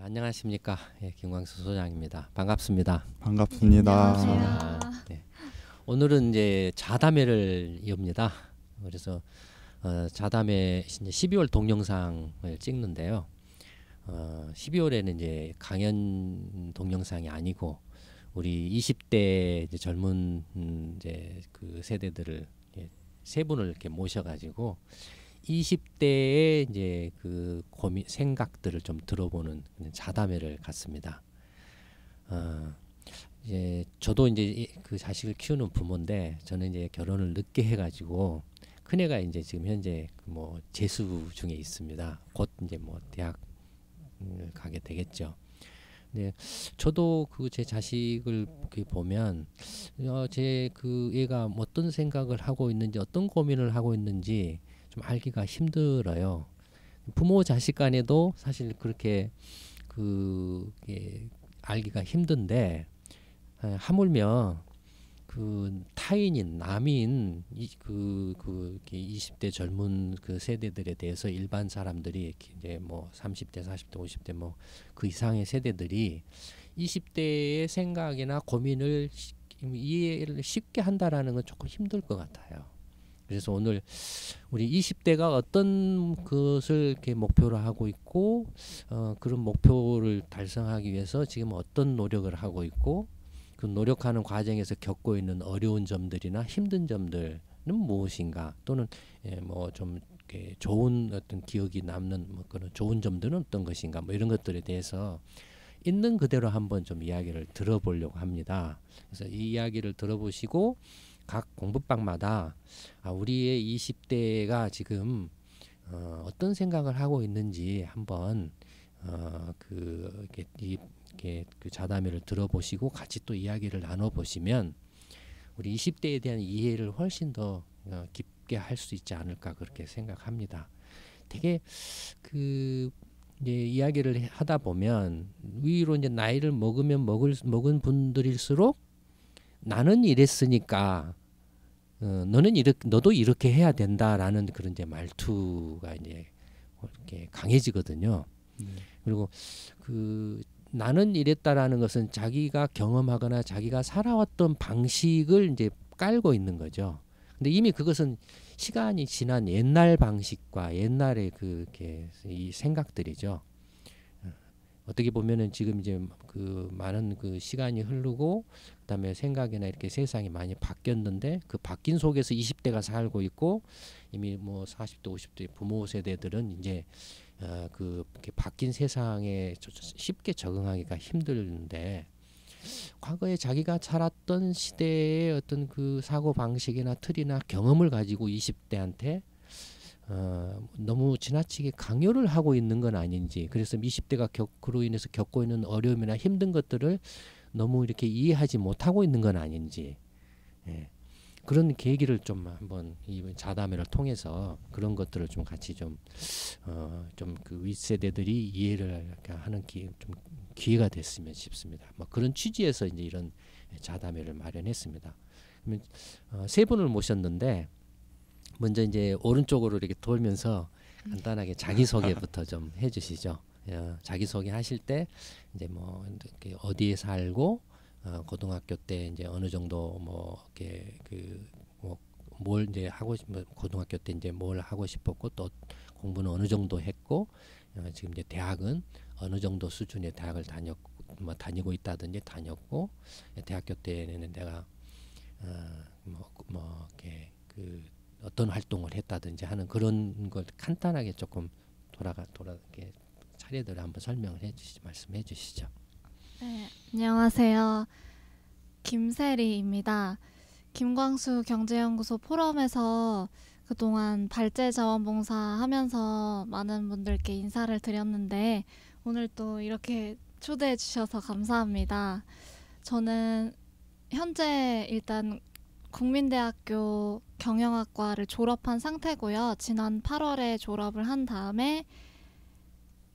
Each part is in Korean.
안녕하십니까. 예, 김광수 소장입니다. 반갑습니다. 반갑습니다. 안녕하세요. 네. 오늘은 이제 자담회를 엽니다. 그래서 자담회 이제 12월 동영상을 찍는데요. 12월에는 이제 강연 동영상이 아니고 우리 20대 이제 젊은 이제 그 세대들을 세 분을 이렇게 모셔가지고 20대의 이제 그 고민 생각들을 좀 들어보는 자담회를 갖습니다. 이제 저도 이제 그 자식을 키우는 부모인데 저는 이제 결혼을 늦게 해가지고 큰애가 이제 지금 현재 뭐 재수 중에 있습니다. 곧 이제 뭐 대학 가게 되겠죠. 네, 저도 그 제 자식을 보면 제 그 얘가 어떤 생각을 하고 있는지 어떤 고민을 하고 있는지 좀 알기가 힘들어요. 부모 자식 간에도 사실 그렇게 알기가 힘든데 하물며 그 타인인 남인 그 20대 젊은 그 세대들에 대해서 일반 사람들이 이제 뭐 30대, 40대, 50대 뭐 그 이상의 세대들이 20대의 생각이나 고민을 이해를 쉽게 한다라는 건 조금 힘들 것 같아요. 그래서 오늘 우리 20대가 어떤 것을 이렇게 목표로 하고 있고 그런 목표를 달성하기 위해서 지금 어떤 노력을 하고 있고 그 노력하는 과정에서 겪고 있는 어려운 점들이나 힘든 점들은 무엇인가 또는 뭐 좀 좋은 어떤 기억이 남는 뭐 그런 좋은 점들은 어떤 것인가 뭐 이런 것들에 대해서 있는 그대로 한번 좀 이야기를 들어보려고 합니다. 그래서 이 이야기를 들어보시고 각 공부방마다 우리의 20대가 지금 어떤 생각을 하고 있는지 한번 그 자담회를 들어보시고 같이 또 이야기를 나눠보시면 우리 20대에 대한 이해를 훨씬 더 깊게 할 수 있지 않을까 그렇게 생각합니다. 되게 그 이제 이야기를 하다 보면 위로 이제 나이를 먹은 분들일수록 나는 이랬으니까 너도 이렇게 해야 된다라는 그런 이제 말투가 이제 이렇게 강해지거든요. 그리고 그 나는 이랬다라는 것은 자기가 경험하거나 자기가 살아왔던 방식을 이제 깔고 있는 거죠. 근데 이미 그것은 시간이 지난 옛날 방식과 옛날의 이 생각들이죠. 어떻게 보면은 지금 이제 그 많은 그 시간이 흐르고 그다음에 생각이나 이렇게 세상이 많이 바뀌었는데 그 바뀐 속에서 20대가 살고 있고 이미 뭐 40대 50대 부모 세대들은 이제 이렇게 바뀐 세상에 쉽게 적응하기가 힘들는데 과거에 자기가 살았던 시대의 어떤 그 사고 방식이나 틀이나 경험을 가지고 20대한테 너무 지나치게 강요를 하고 있는 건 아닌지 그래서 20대가 그로 인해서 겪고 있는 어려움이나 힘든 것들을 너무 이렇게 이해하지 못하고 있는 건 아닌지 그런 계기를 좀 한번 이 자담회를 통해서 그런 것들을 좀 같이 좀 그 윗세대들이 이해를 하는 좀 기회가 됐으면 싶습니다. 뭐 그런 취지에서 이제 이런 자담회를 마련했습니다. 그러면 세 분을 모셨는데 먼저 이제 오른쪽으로 이렇게 돌면서 간단하게 자기소개부터 좀 해주시죠. 자기소개 하실 때 이제 뭐 이렇게 어디에 살고 고등학교 때 이제 어느 정도 뭐 이렇게 뭘 이제 고등학교 때 이제 뭘 하고 싶었고 또 공부는 어느 정도 했고 지금 이제 대학은 어느 정도 수준의 대학을 다니고 있다든지 다녔고 대학교 때는 내가 이렇게 어떤 활동을 했다든지 하는 그런 걸 간단하게 조금 이렇게 차례대로 한번 설명을 말씀해 주시죠. 네, 안녕하세요. 김세리입니다. 김광수 경제연구소 포럼에서 그동안 발제자원봉사 하면서 많은 분들께 인사를 드렸는데 오늘 또 이렇게 초대해 주셔서 감사합니다. 저는 현재 일단 국민대학교 경영학과를 졸업한 상태고요. 지난 8월에 졸업을 한 다음에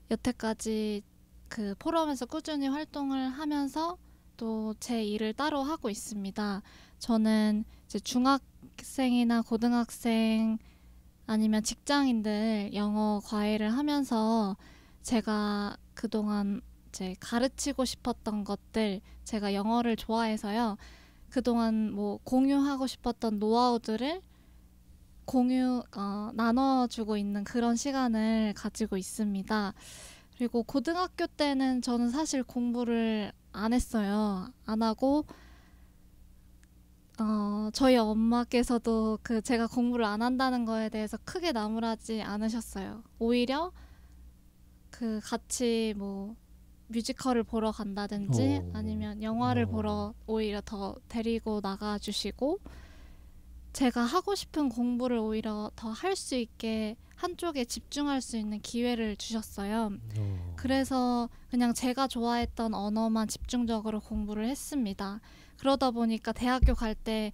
여태까지 그 포럼에서 꾸준히 활동을 하면서 또 제 일을 따로 하고 있습니다. 저는 이제 중학생이나 고등학생 아니면 직장인들 영어 과외를 하면서 제가 그동안 이제 가르치고 싶었던 것들, 제가 영어를 좋아해서요. 그동안 뭐 공유하고 싶었던 노하우들을 나눠주고 있는 그런 시간을 가지고 있습니다. 그리고 고등학교 때는 저는 사실 공부를 안 했어요. 안 하고 저희 엄마께서도 그 제가 공부를 안 한다는 거에 대해서 크게 나무라지 않으셨어요. 오히려 그 같이 뭐 뮤지컬을 보러 간다든지 아니면 영화를 보러 오히려 더 데리고 나가주시고, 제가 하고 싶은 공부를 오히려 더 할 수 있게 한쪽에 집중할 수 있는 기회를 주셨어요. 그래서 그냥 제가 좋아했던 언어만 집중적으로 공부를 했습니다. 그러다 보니까 대학교 갈 때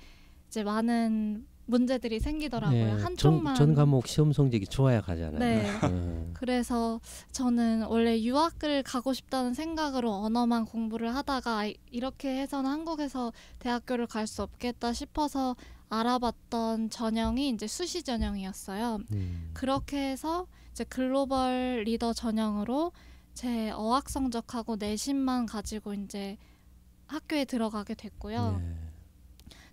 이제 많은 문제들이 생기더라고요. 네, 한쪽만 전 과목 시험 성적이 좋아야 가잖아요. 네. 그래서 저는 원래 유학을 가고 싶다는 생각으로 언어만 공부를 하다가 이렇게 해서는 한국에서 대학교를 갈 수 없겠다 싶어서 알아봤던 전형이 이제 수시 전형이었어요. 그렇게 해서 이제 글로벌 리더 전형으로 제 어학 성적하고 내신만 가지고 이제 학교에 들어가게 됐고요. 네.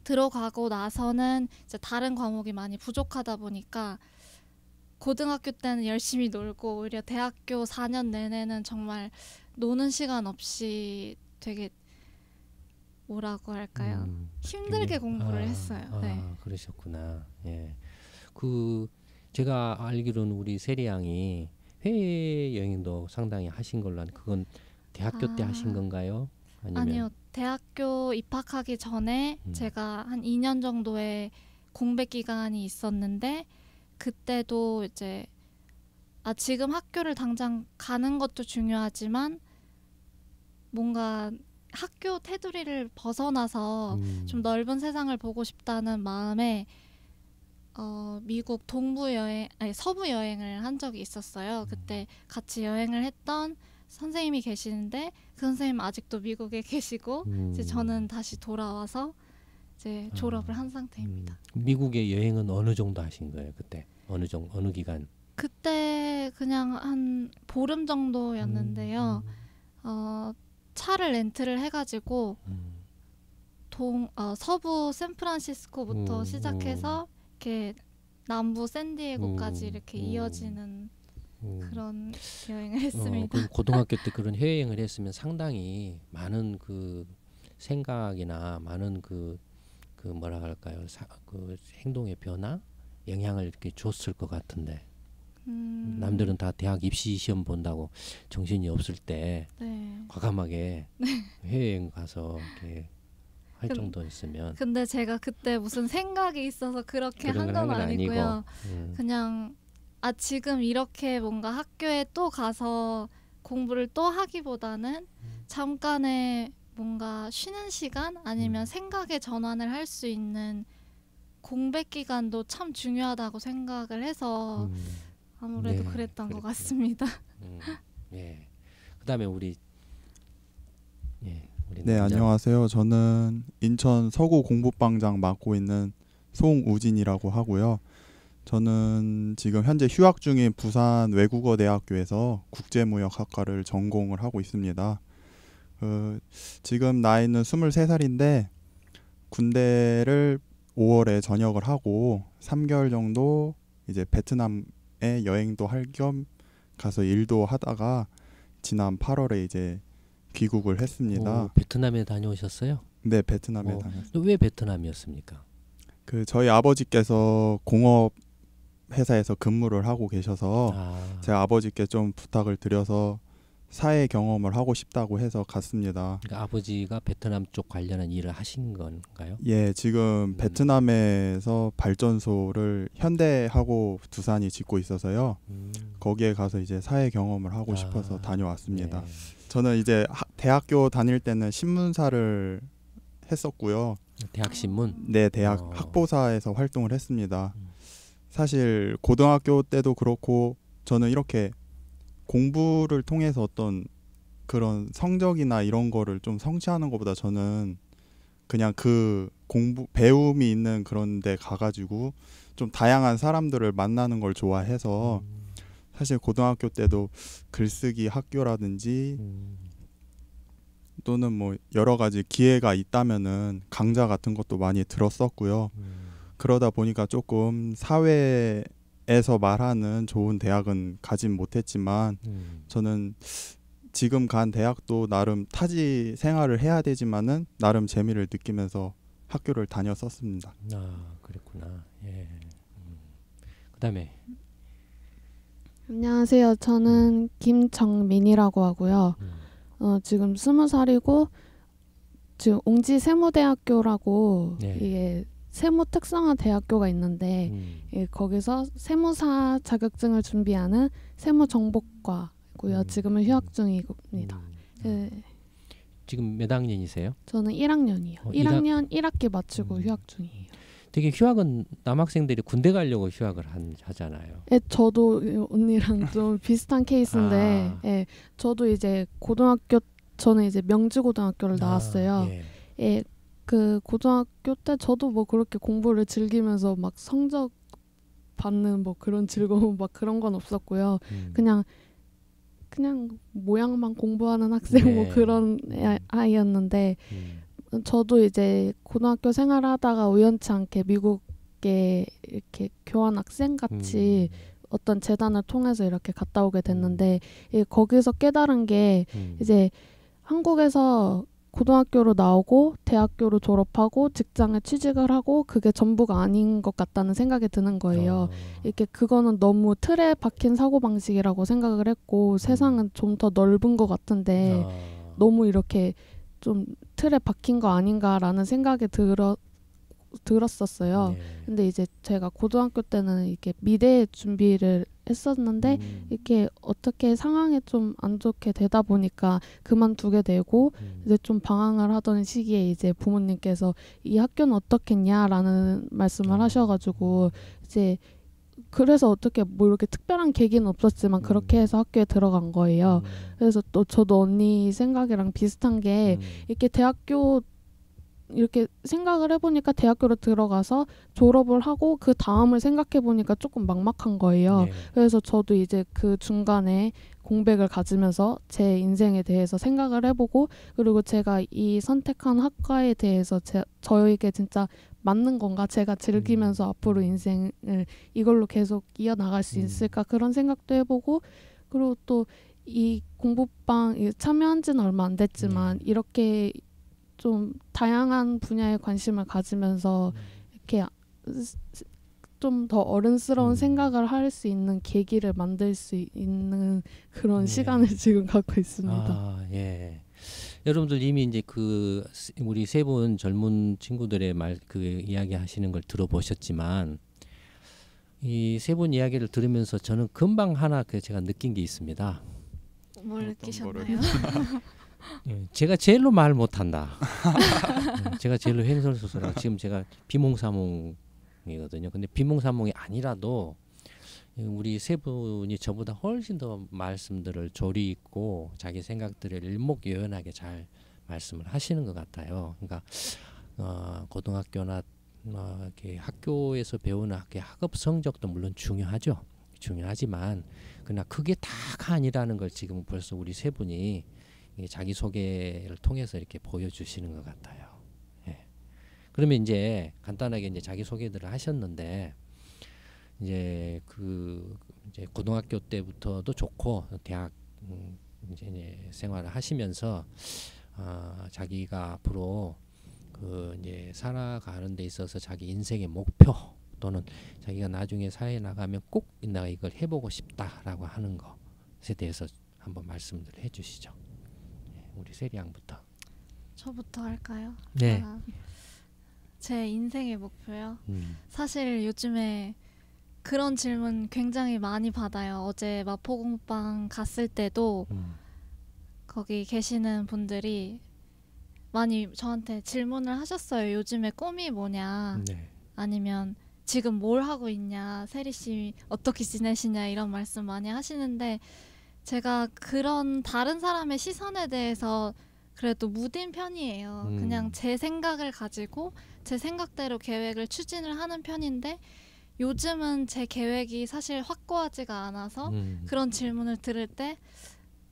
들어가고 나서는 이제 다른 과목이 많이 부족하다 보니까 고등학교 때는 열심히 놀고 오히려 대학교 4년 내내는 정말 노는 시간 없이 되게 뭐라고 할까요? 힘들게 공부를 했어요. 네. 그러셨구나. 예. 그 제가 알기로는 우리 세리 양이 해외 여행도 상당히 하신 걸로 그건 대학교 때 하신 건가요? 아니요. 대학교 입학하기 전에 제가 한 2년 정도의 공백 기간이 있었는데, 그때도 이제 지금 학교를 당장 가는 것도 중요하지만 뭔가 학교 테두리를 벗어나서 좀 넓은 세상을 보고 싶다는 마음에 미국 서부 여행을 한 적이 있었어요. 그때 같이 여행을 했던 선생님이 계시는데 그 선생님 아직도 미국에 계시고 이제 저는 다시 돌아와서 이제 졸업을 한 상태입니다. 미국의 여행은 어느 정도 하신 거예요? 그때 어느 기간? 그때 그냥 한 보름 정도였는데요. 차를 렌트를 해가지고 서부 샌프란시스코부터 시작해서 이렇게 남부 샌디에고까지 이렇게 이어지는 그런 여행을 했습니다. 그럼 고등학교 때 그런 해외여행을 했으면 상당히 많은 그 생각이나 많은 그 뭐라 할까요? 그 행동의 변화, 영향을 이렇게 줬을 것 같은데. 남들은 다 대학 입시 시험 본다고 정신이 없을 때 네. 과감하게 해외여행 가서 이렇게 할 정도였으면. 근데 제가 그때 무슨 생각이 있어서 그렇게 한 건 아니고요. 그냥 지금 이렇게 뭔가 학교에 또 가서 공부를 또 하기보다는 잠깐의 뭔가 쉬는 시간 아니면 생각의 전환을 할 수 있는 공백 기간도 참 중요하다고 생각을 해서 아무래도 그랬던 것 같습니다. 예. 그다음에 우리 네, 안녕하세요. 저는 인천 서구 공부방장 맡고 있는 송우진이라고 하고요. 저는 지금 현재 휴학 중인 부산 외국어대학교에서 국제무역학과를 전공을 하고 있습니다. 지금 나이는 23살인데 군대를 5월에 전역을 하고 3개월 정도 이제 베트남에 여행도 할 겸 가서 일도 하다가 지난 8월에 이제 귀국을 했습니다. 베트남에 다녀오셨어요? 네, 베트남에 다녔습니다. 왜 베트남이었습니까? 저희 아버지께서 공업 회사에서 근무를 하고 계셔서 제 아버지께 좀 부탁을 드려서 사회 경험을 하고 싶다고 해서 갔습니다. 그러니까 아버지가 베트남 쪽 관련한 일을 하신 건가요? 예, 지금 베트남에서 발전소를 현대하고 두산이 짓고 있어서요. 거기에 가서 이제 사회 경험을 하고 싶어서 다녀왔습니다. 네. 저는 이제 대학교 다닐 때는 신문사를 했었고요. 대학 신문? 네, 대학 학보사에서 활동을 했습니다. 사실 고등학교 때도 그렇고 저는 이렇게 공부를 통해서 어떤 그런 성적이나 이런 거를 좀 성취하는 것보다 저는 그냥 그 배움이 있는 그런 데 가가지고 좀 다양한 사람들을 만나는 걸 좋아해서 사실 고등학교 때도 글쓰기 학교라든지 또는 뭐 여러 가지 기회가 있다면은 강좌 같은 것도 많이 들었었고요. 그러다 보니까 조금 사회에서 말하는 좋은 대학은 가진 못했지만 저는 지금 간 대학도 나름 타지 생활을 해야 되지만은 나름 재미를 느끼면서 학교를 다녔었습니다. 아, 그랬구나. 예. 그다음에 안녕하세요. 저는 김정민이라고 하고요. 지금 20살이고 지금 옹지 세무대학교라고 네. 이게 세무 특성화 대학교가 있는데 거기서 세무사 자격증을 준비하는 세무정보과고요. 지금은 휴학 중입니다. 네. 지금 몇 학년이세요? 저는 1학년이요. 1학년 1학기 마치고 휴학 중이에요. 되게 휴학은 남학생들이 군대 가려고 휴학을 하잖아요. 예, 저도 언니랑 좀 비슷한 케이스인데, 예, 저도 이제 저는 이제 명지고등학교를 나왔어요. 예. 예, 그 고등학교 때 저도 뭐 그렇게 공부를 즐기면서 막 성적 받는 뭐 그런 즐거움 막 그런 건 없었고요. 그냥 모양만 공부하는 학생 네. 뭐 그런 아이였는데. 저도 이제 고등학교 생활하다가 우연치 않게 미국에 이렇게 교환 학생 같이 어떤 재단을 통해서 이렇게 갔다 오게 됐는데 거기서 깨달은 게 이제 한국에서 고등학교로 나오고 대학교로 졸업하고 직장에 취직을 하고 그게 전부가 아닌 것 같다는 생각이 드는 거예요. 이렇게 그거는 너무 틀에 박힌 사고방식이라고 생각을 했고 세상은 좀 더 넓은 것 같은데 너무 이렇게 좀 틀에 박힌 거 아닌가라는 생각이 들었었어요. 네. 근데 이제 제가 고등학교 때는 이렇게 미대 준비를 했었는데 이렇게 어떻게 상황이 좀 안 좋게 되다 보니까 그만두게 되고 이제 좀 방황을 하던 시기에 이제 부모님께서 이 학교는 어떻겠냐라는 말씀을 하셔가지고 이제 그래서 어떻게 뭐 이렇게 특별한 계기는 없었지만 그렇게 해서 학교에 들어간 거예요. 그래서 또 저도 언니 생각이랑 비슷한 게 이렇게 대학교 이렇게 생각을 해보니까 대학교로 들어가서 졸업을 하고 그 다음을 생각해보니까 조금 막막한 거예요. 네. 그래서 저도 이제 그 중간에 공백을 가지면서 제 인생에 대해서 생각을 해보고 그리고 제가 이 선택한 학과에 대해서 저에게 진짜 맞는 건가? 제가 즐기면서 앞으로 인생을 이걸로 계속 이어나갈 수 있을까? 그런 생각도 해보고 그리고 또 이 공부방 참여한 지는 얼마 안 됐지만 이렇게 좀 다양한 분야에 관심을 가지면서 이렇게 좀 더 어른스러운 생각을 할 수 있는 계기를 만들 수 있는 그런 시간을 지금 갖고 있습니다. 아, 예. 여러분들 이미 이제 그 우리 세 분 젊은 친구들의 그 이야기 하시는 걸 들어보셨지만 이 세 분 이야기를 들으면서 저는 금방 하나 제가 느낀 게 있습니다. 뭘 느끼셨나요? 예, 제가 제일로 말 못한다. 제가 제일로 횡설수설하고 지금 제가 비몽사몽이거든요. 근데 비몽사몽이 아니라도 우리 세 분이 저보다 훨씬 더 말씀들을 조리 있고 자기 생각들을 일목요연하게 잘 말씀을 하시는 것 같아요. 그러니까 고등학교나 이렇게 학교에서 배우는 학업 성적도 물론 중요하죠. 중요하지만 그러나 그게 다가 아니라는 걸 지금 벌써 우리 세 분이 자기 소개를 통해서 이렇게 보여주시는 것 같아요. 예. 그러면 이제 간단하게 이제 자기 소개들을 하셨는데 이제 이제 고등학교 때부터도 좋고 대학 이제 생활을 하시면서 자기가 앞으로 이제 살아가는 데 있어서 자기 인생의 목표 또는 자기가 나중에 사회에 나가면 꼭 내가 이걸 해보고 싶다라고 하는 것에 대해서 한번 말씀을 해주시죠. 우리 세리 양부터. 저부터 할까요? 네. 제 인생의 목표요. 사실 요즘에 그런 질문 굉장히 많이 받아요. 어제 마포공방 갔을 때도 거기 계시는 분들이 많이 저한테 질문을 하셨어요. 요즘에 꿈이 뭐냐? 네. 아니면 지금 뭘 하고 있냐? 세리 씨 어떻게 지내시냐? 이런 말씀 많이 하시는데 제가 그런 다른 사람의 시선에 대해서 그래도 무딘 편이에요. 그냥 제 생각을 가지고 제 생각대로 계획을 추진을 하는 편인데 요즘은 제 계획이 사실 확고하지가 않아서 그런 질문을 들을 때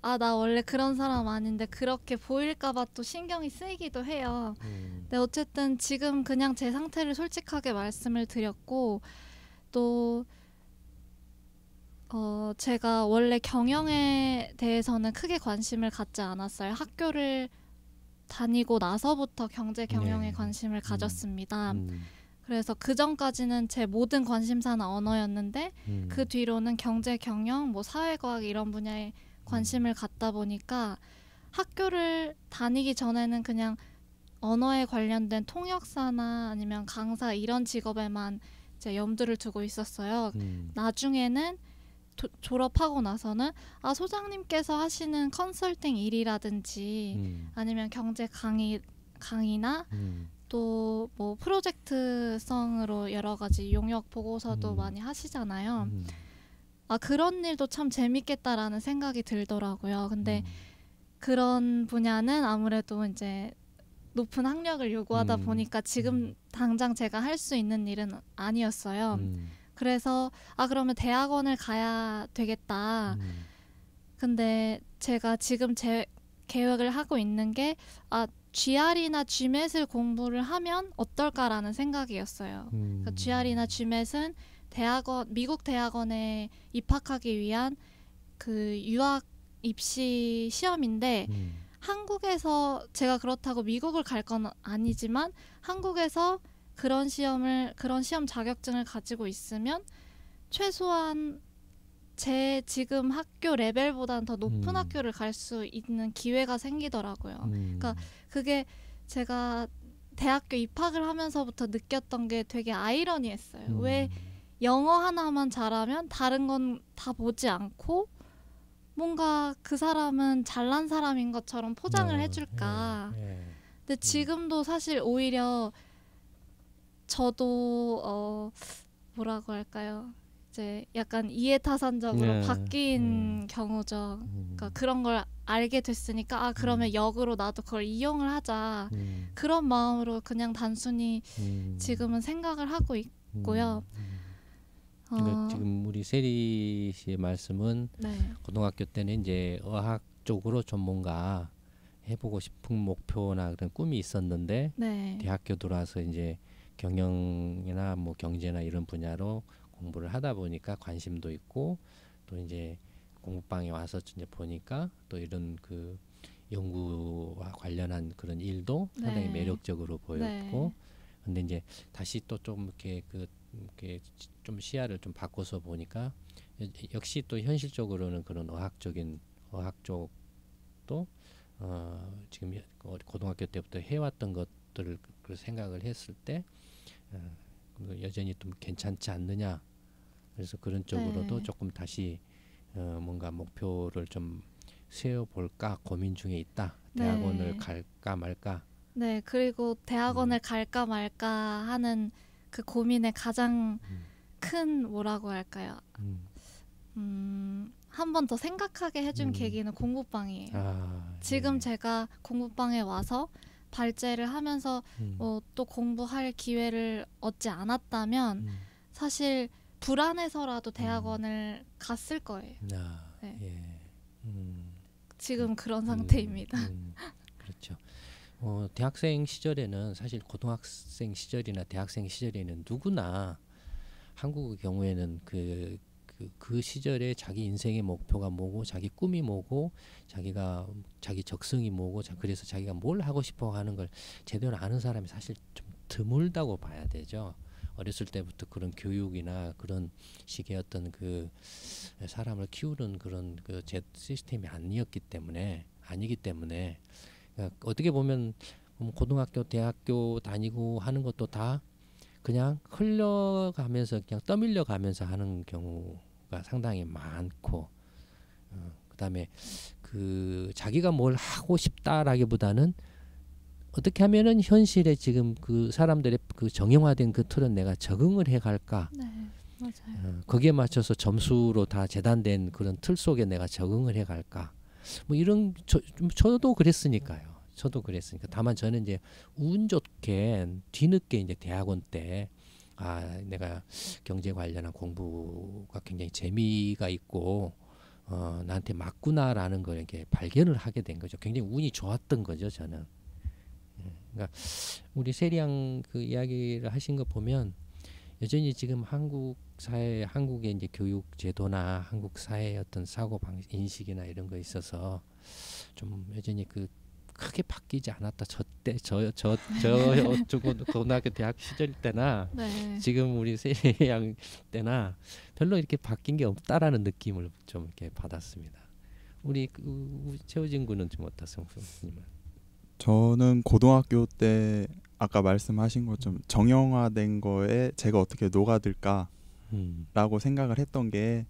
아, 나 원래 그런 사람 아닌데 그렇게 보일까봐 또 신경이 쓰이기도 해요. 근데 어쨌든 지금 그냥 제 상태를 솔직하게 말씀을 드렸고 또 제가 원래 경영에 대해서는 크게 관심을 갖지 않았어요. 학교를 다니고 나서부터 경제 경영에 네. 관심을 가졌습니다. 그래서 그 전까지는 제 모든 관심사는 언어였는데 그 뒤로는 경제 경영, 뭐 사회과학 이런 분야에 관심을 갖다 보니까 학교를 다니기 전에는 그냥 언어에 관련된 통역사나 아니면 강사 이런 직업에만 이제 염두를 두고 있었어요. 나중에는 졸업하고 나서는 아, 소장님께서 하시는 컨설팅 일이라든지 아니면 경제 강의나 또 뭐 프로젝트성으로 여러 가지 용역 보고서도 많이 하시잖아요. 아, 그런 일도 참 재밌겠다라는 생각이 들더라고요. 근데 그런 분야는 아무래도 이제 높은 학력을 요구하다 보니까 지금 당장 제가 할 수 있는 일은 아니었어요. 그래서 아, 그러면 대학원을 가야 되겠다. 근데 제가 지금 제 계획을 하고 있는 게 아, GR이나 GMAT을 공부를 하면 어떨까라는 생각이었어요. 그러니까 GR이나 GMAT은 미국 대학원에 입학하기 위한 그 유학 입시 시험인데 한국에서 제가 그렇다고 미국을 갈 건 아니지만 한국에서 그런 시험 자격증을 가지고 있으면 최소한 제 지금 학교 레벨보다는 더 높은 학교를 갈 수 있는 기회가 생기더라고요. 그러니까 그게 제가 대학교 입학을 하면서부터 느꼈던 게 되게 아이러니했어요. 왜 영어 하나만 잘하면 다른 건 다 보지 않고 뭔가 그 사람은 잘난 사람인 것처럼 포장을 해줄까. 근데 지금도 사실 오히려 저도 뭐라고 할까요? 이제 약간 이해타산적으로 바뀐 경우죠. 그러니까 그런 걸 알게 됐으니까 아, 그러면 역으로 나도 그걸 이용을 하자. 그런 마음으로 그냥 단순히 지금은 생각을 하고 있고요. 그러니까 지금 우리 세리 씨의 말씀은 네. 고등학교 때는 이제 어학 쪽으로 좀 뭔가 해보고 싶은 목표나 그런 꿈이 있었는데 네. 대학교 들어와서 이제 경영이나 뭐 경제나 이런 분야로 공부를 하다 보니까 관심도 있고 또 이제 공부방에 와서 이제 보니까 또 이런 그 연구와 관련한 그런 일도 상당히 네. 매력적으로 보였고 네. 근데 이제 다시 또 좀 이렇게 좀 시야를 좀 바꿔서 보니까 역시 또 현실적으로는 그런 어학 쪽도 지금 고등학교 때부터 해왔던 것들을 생각을 했을 때 여전히 좀 괜찮지 않느냐. 그래서 그런 쪽으로도 네. 조금 다시 뭔가 목표를 좀 세워볼까 고민 중에 있다. 대학원을 네. 갈까 말까. 네, 그리고 대학원을 갈까 말까 하는 그 고민의 가장 큰 뭐라고 할까요? 한 번 더 생각하게 해준 계기는 공부방이에요. 지금 제가 공부방에 와서 발제를 하면서 또 공부할 기회를 얻지 않았다면 사실 불안해서라도 대학원을 갔을 거예요. 네. 예. 지금 그런 상태입니다. 그렇죠. 대학생 시절에는 사실 고등학생 시절이나 대학생 시절에는 누구나 한국의 경우에는 그 시절에 자기 인생의 목표가 뭐고 자기 꿈이 뭐고 자기 적성이 뭐고 그래서 자기가 뭘 하고 싶어 하는 걸 제대로 아는 사람이 사실 좀 드물다고 봐야 되죠. 어렸을 때부터 그런 교육이나 그런 식의 어떤 그 사람을 키우는 그런 그 시스템이 아니기 때문에 그러니까 어떻게 보면 고등학교, 대학교 다니고 하는 것도 다 그냥 흘러가면서 그냥 떠밀려 가면서 하는 경우가 상당히 많고 그다음에 그 자기가 뭘 하고 싶다라기보다는 어떻게 하면은 현실에 지금 그 사람들의 그 정형화된 그 틀은 내가 적응을 해갈까? 네, 맞아요. 거기에 맞춰서 점수로 다 재단된 그런 틀 속에 내가 적응을 해갈까? 뭐 이런 저도 그랬으니까요. 다만 저는 이제 운 좋게 뒤늦게 이제 대학원 때 내가 경제 관련한 공부가 굉장히 재미가 있고 나한테 맞구나라는 걸 이렇게 발견을 하게 된 거죠. 굉장히 운이 좋았던 거죠, 저는. 그러니까 우리 세리양 그 이야기를 하신 거 보면 여전히 지금 한국 사회, 한국의 이제 교육 제도나 한국 사회의 어떤 사고 방식, 인식이나 이런 거에 있어서 좀 여전히 그 크게 바뀌지 않았다. 저 고등학교 대학 시절 때나 네. 지금 우리 세리양 때나 별로 이렇게 바뀐 게 없다라는 느낌을 좀 이렇게 받았습니다. 우리 최우진 군은 좀 어떻습니까? 저는 고등학교 때 아까 말씀하신 것처럼 정형화된 거에 제가 어떻게 녹아들까라고 생각을 했던 게,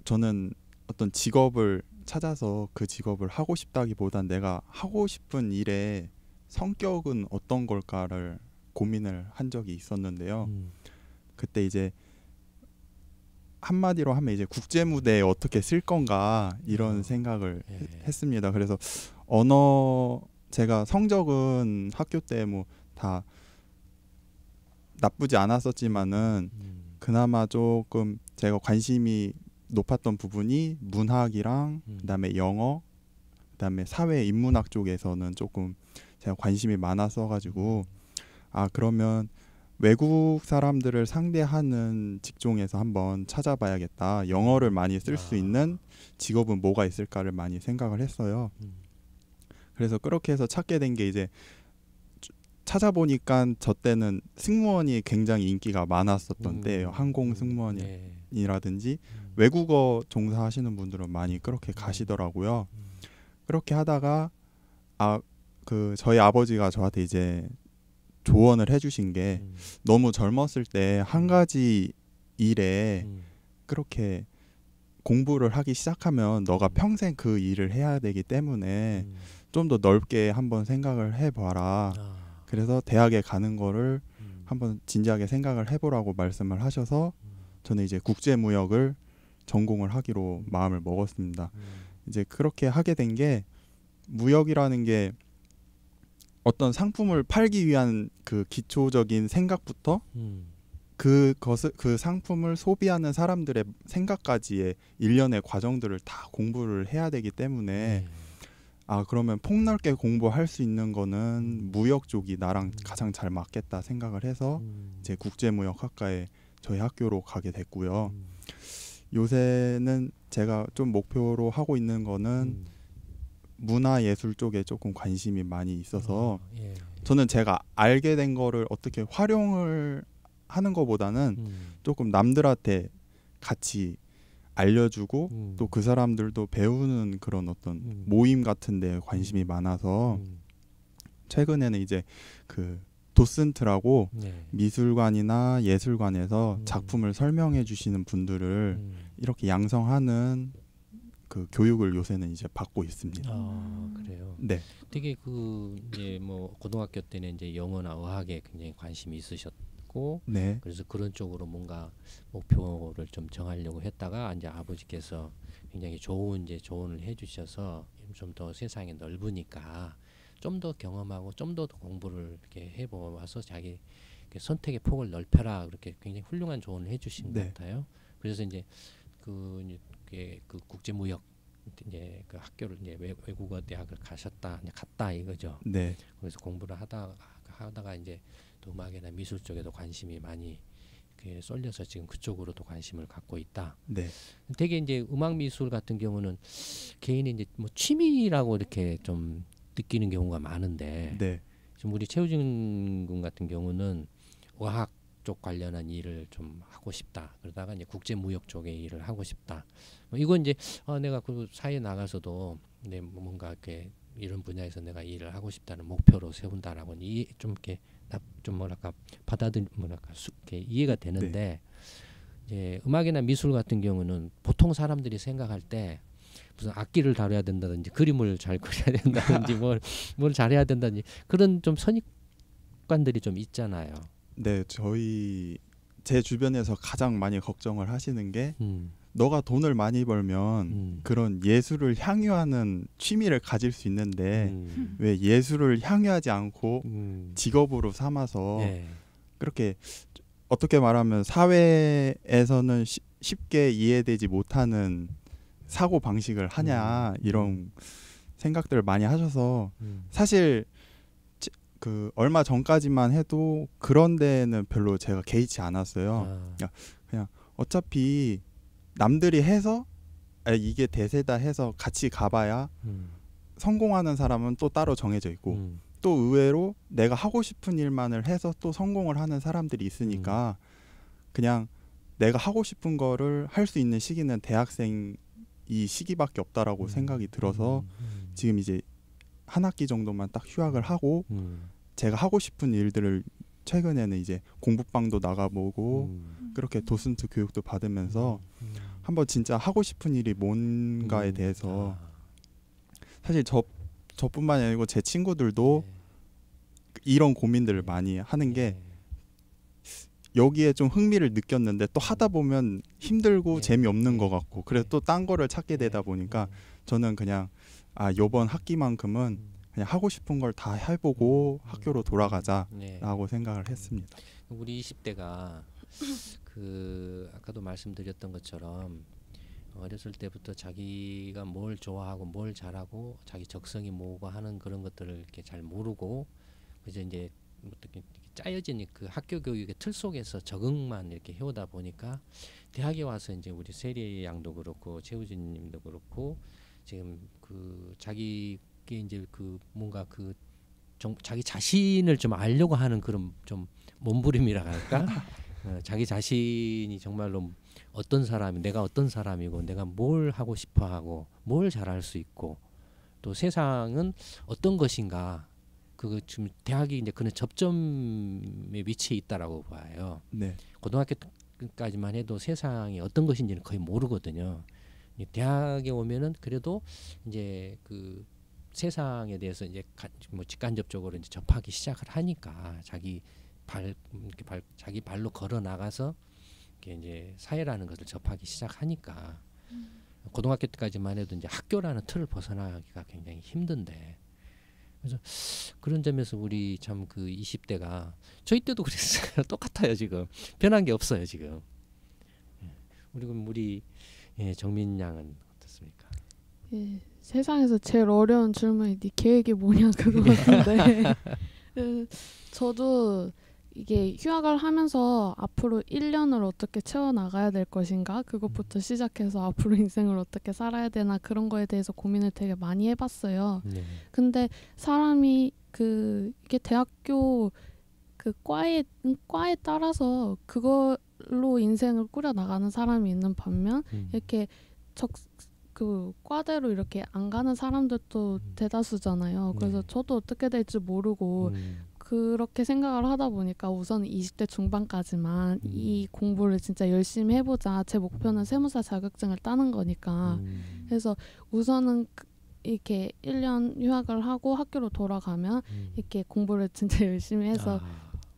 저는 어떤 직업을 찾아서 그 직업을 하고 싶다기보단 내가 하고 싶은 일의 성격은 어떤 걸까를 고민을 한 적이 있었는데요. 그때 이제 한마디로 하면 이제 국제 무대에 어떻게 쓸 건가 이런 생각을 했습니다. 그래서 제가 성적은 학교 때 뭐 다 나쁘지 않았었지만은 그나마 조금 제가 관심이 높았던 부분이 문학이랑 그다음에 영어, 그다음에 사회 인문학 쪽에서는 조금 제가 관심이 많았어 가지고 그러면 외국 사람들을 상대하는 직종에서 한번 찾아봐야겠다. 영어를 많이 쓸 수 있는 직업은 뭐가 있을까를 많이 생각을 했어요. 그래서 그렇게 해서 찾게 된 게, 이제 찾아보니까 저 때는 승무원이 굉장히 인기가 많았었던 때예요. 항공 승무원이라든지 외국어 종사하시는 분들은 많이 그렇게 가시더라고요. 그렇게 하다가 저희 아버지가 저한테 이제 조언을 해주신 게, 너무 젊었을 때 한 가지 일에 그렇게 공부를 하기 시작하면 너가 평생 그 일을 해야 되기 때문에 좀 더 넓게 한번 생각을 해봐라. 그래서 대학에 가는 거를 한번 진지하게 생각을 해보라고 말씀을 하셔서 저는 이제 국제무역을 전공을 하기로 마음을 먹었습니다. 이제 그렇게 하게 된 게, 무역이라는 게 어떤 상품을 팔기 위한 그 기초적인 생각부터 그 상품을 소비하는 사람들의 생각까지의 일련의 과정들을 다 공부를 해야 되기 때문에 그러면 폭넓게 공부할 수 있는 거는 무역 쪽이 나랑 가장 잘 맞겠다 생각을 해서 이제 국제무역학과에 저희 학교로 가게 됐고요. 요새는 제가 좀 목표로 하고 있는 거는 문화예술 쪽에 조금 관심이 많이 있어서 저는 제가 알게 된 거를 어떻게 활용을 하는 것보다는 조금 남들한테 같이 알려주고 또 그 사람들도 배우는 그런 어떤 모임 같은 데 관심이 많아서 최근에는 이제 그 도슨트라고 미술관이나 예술관에서 작품을 설명해 주시는 분들을 이렇게 양성하는 그 교육을 요새는 이제 받고 있습니다. 그래요. 네. 되게 이제 뭐 고등학교 때는 이제 영어나 어학에 굉장히 관심이 있으셨고, 네. 그래서 그런 쪽으로 뭔가 목표를 좀 정하려고 했다가 이제 아버지께서 굉장히 좋은 이제 조언을 해주셔서 좀 더 세상이 넓으니까 좀 더 경험하고 좀 더 공부를 이렇게 해보아서 자기 선택의 폭을 넓혀라, 그렇게 굉장히 훌륭한 조언을 해주신 것 같아요. 그래서 이제 그 국제무역 이제 그 학교를 이제 외국어 대학을 갔다 이거죠. 네. 그래서 공부를 하다가 이제 또 음악이나 미술 쪽에도 관심이 많이 쏠려서 지금 그쪽으로도 관심을 갖고 있다. 네. 되게 이제 음악 미술 같은 경우는 개인의 이제 뭐 취미라고 이렇게 좀 느끼는 경우가 많은데, 네. 지금 우리 최우진 군 같은 경우는 어학 쪽 관련한 일을 좀 하고 싶다. 그러다가 이제 국제무역 쪽의 일을 하고 싶다. 이건 이제 내가 그 사회에 나가서도 뭔가 이렇게 이런 분야에서 내가 일을 하고 싶다는 목표로 세운다라고 좀 이렇게 좀 뭐랄까 이렇게 이해가 되는데, 이제 음악이나 미술 같은 경우는 보통 사람들이 생각할 때 무슨 악기를 다뤄야 된다든지 그림을 잘 그려야 된다든지 뭘 잘해야 된다든지 그런 좀 선입관들이 좀 있잖아요. 네, 제 주변에서 가장 많이 걱정을 하시는 게, 너가 돈을 많이 벌면 그런 예술을 향유하는 취미를 가질 수 있는데 왜 예술을 향유하지 않고 직업으로 삼아서 그렇게 어떻게 말하면 사회에서는 쉽게 이해되지 못하는 사고 방식을 하냐 이런 생각들을 많이 하셔서 사실 그 얼마 전까지만 해도 그런 데는 별로 제가 개의치 않았어요. 그냥 어차피 남들이 해서 이게 대세다 해서 같이 가봐야 성공하는 사람은 또 따로 정해져 있고 또 의외로 내가 하고 싶은 일만을 해서 또 성공을 하는 사람들이 있으니까 그냥 내가 하고 싶은 거를 할 수 있는 시기는 대학생 이 시기밖에 없다라고 생각이 들어서 지금 이제 한 학기 정도만 딱 휴학을 하고 제가 하고 싶은 일들을 최근에는 이제 공부방도 나가보고 그렇게 도슨트 교육도 받으면서 한번 진짜 하고 싶은 일이 뭔가에 대해서 사실 저뿐만이 아니고 제 친구들도 이런 고민들을 많이 하는 게 여기에 좀 흥미를 느꼈는데 또 하다 보면 힘들고 재미없는 것 같고 그래서 또 딴 거를 찾게 되다 보니까 저는 그냥 요번 학기만큼은 그냥 하고 싶은 걸 다 해보고 학교로 돌아가자라고 생각을 했습니다. 우리 20대가 그 아까도 말씀드렸던 것처럼 어렸을 때부터 자기가 뭘 좋아하고 뭘 잘하고 자기 적성이 뭐고 하는 그런 것들을 이렇게 잘 모르고 그래서 이제 어떻게 짜여진 그 학교 교육의 틀 속에서 적응만 이렇게 해오다 보니까 대학에 와서 이제 우리 세리 양도 그렇고 최우진님도 그렇고 지금 그 자기게 이제 그 뭔가 그 좀 자기 자신을 좀 알려고 하는 그런 좀 몸부림이라 할까? 자기 자신이 정말로 어떤 사람이 내가 어떤 사람이고 내가 뭘 하고 싶어하고 뭘 잘할 수 있고 또 세상은 어떤 것인가 그 지금 대학이 이제 그런 접점의 위치에 있다라고 봐요. 네. 고등학교까지만 해도 세상이 어떤 것인지는 거의 모르거든요. 대학에 오면은 그래도 이제 그 세상에 대해서 이제 뭐 직간접적으로 이제 접하기 시작을 하니까 자기 발로 걸어 나가서 이제 사회라는 것을 접하기 시작하니까 고등학교 때까지만 해도 이제 학교라는 틀을 벗어나기가 굉장히 힘든데 그래서 그런 점에서 우리 참 그 20대가 저희 때도 그랬어요. 똑같아요. 지금 변한 게 없어요. 지금 우리 정민 양은 어떻습니까? 예, 세상에서 제일 어려운 질문이 네 계획이 뭐냐 그거 같은데 저도 이게 휴학을 하면서 앞으로 1년을 어떻게 채워나가야 될 것인가 그것부터 시작해서 앞으로 인생을 어떻게 살아야 되나 그런 거에 대해서 고민을 되게 많이 해봤어요. 근데 사람이 이게 대학교 그 과에 따라서 그걸로 인생을 꾸려나가는 사람이 있는 반면 이렇게 그 과대로 이렇게 안 가는 사람들도 대다수잖아요. 그래서 저도 어떻게 될지 모르고 그렇게 생각을 하다 보니까 우선 20대 중반까지만 이 공부를 진짜 열심히 해보자. 제 목표는 세무사 자격증을 따는 거니까. 그래서 우선은 이렇게 1년 휴학을 하고 학교로 돌아가면 이렇게 공부를 진짜 열심히 해서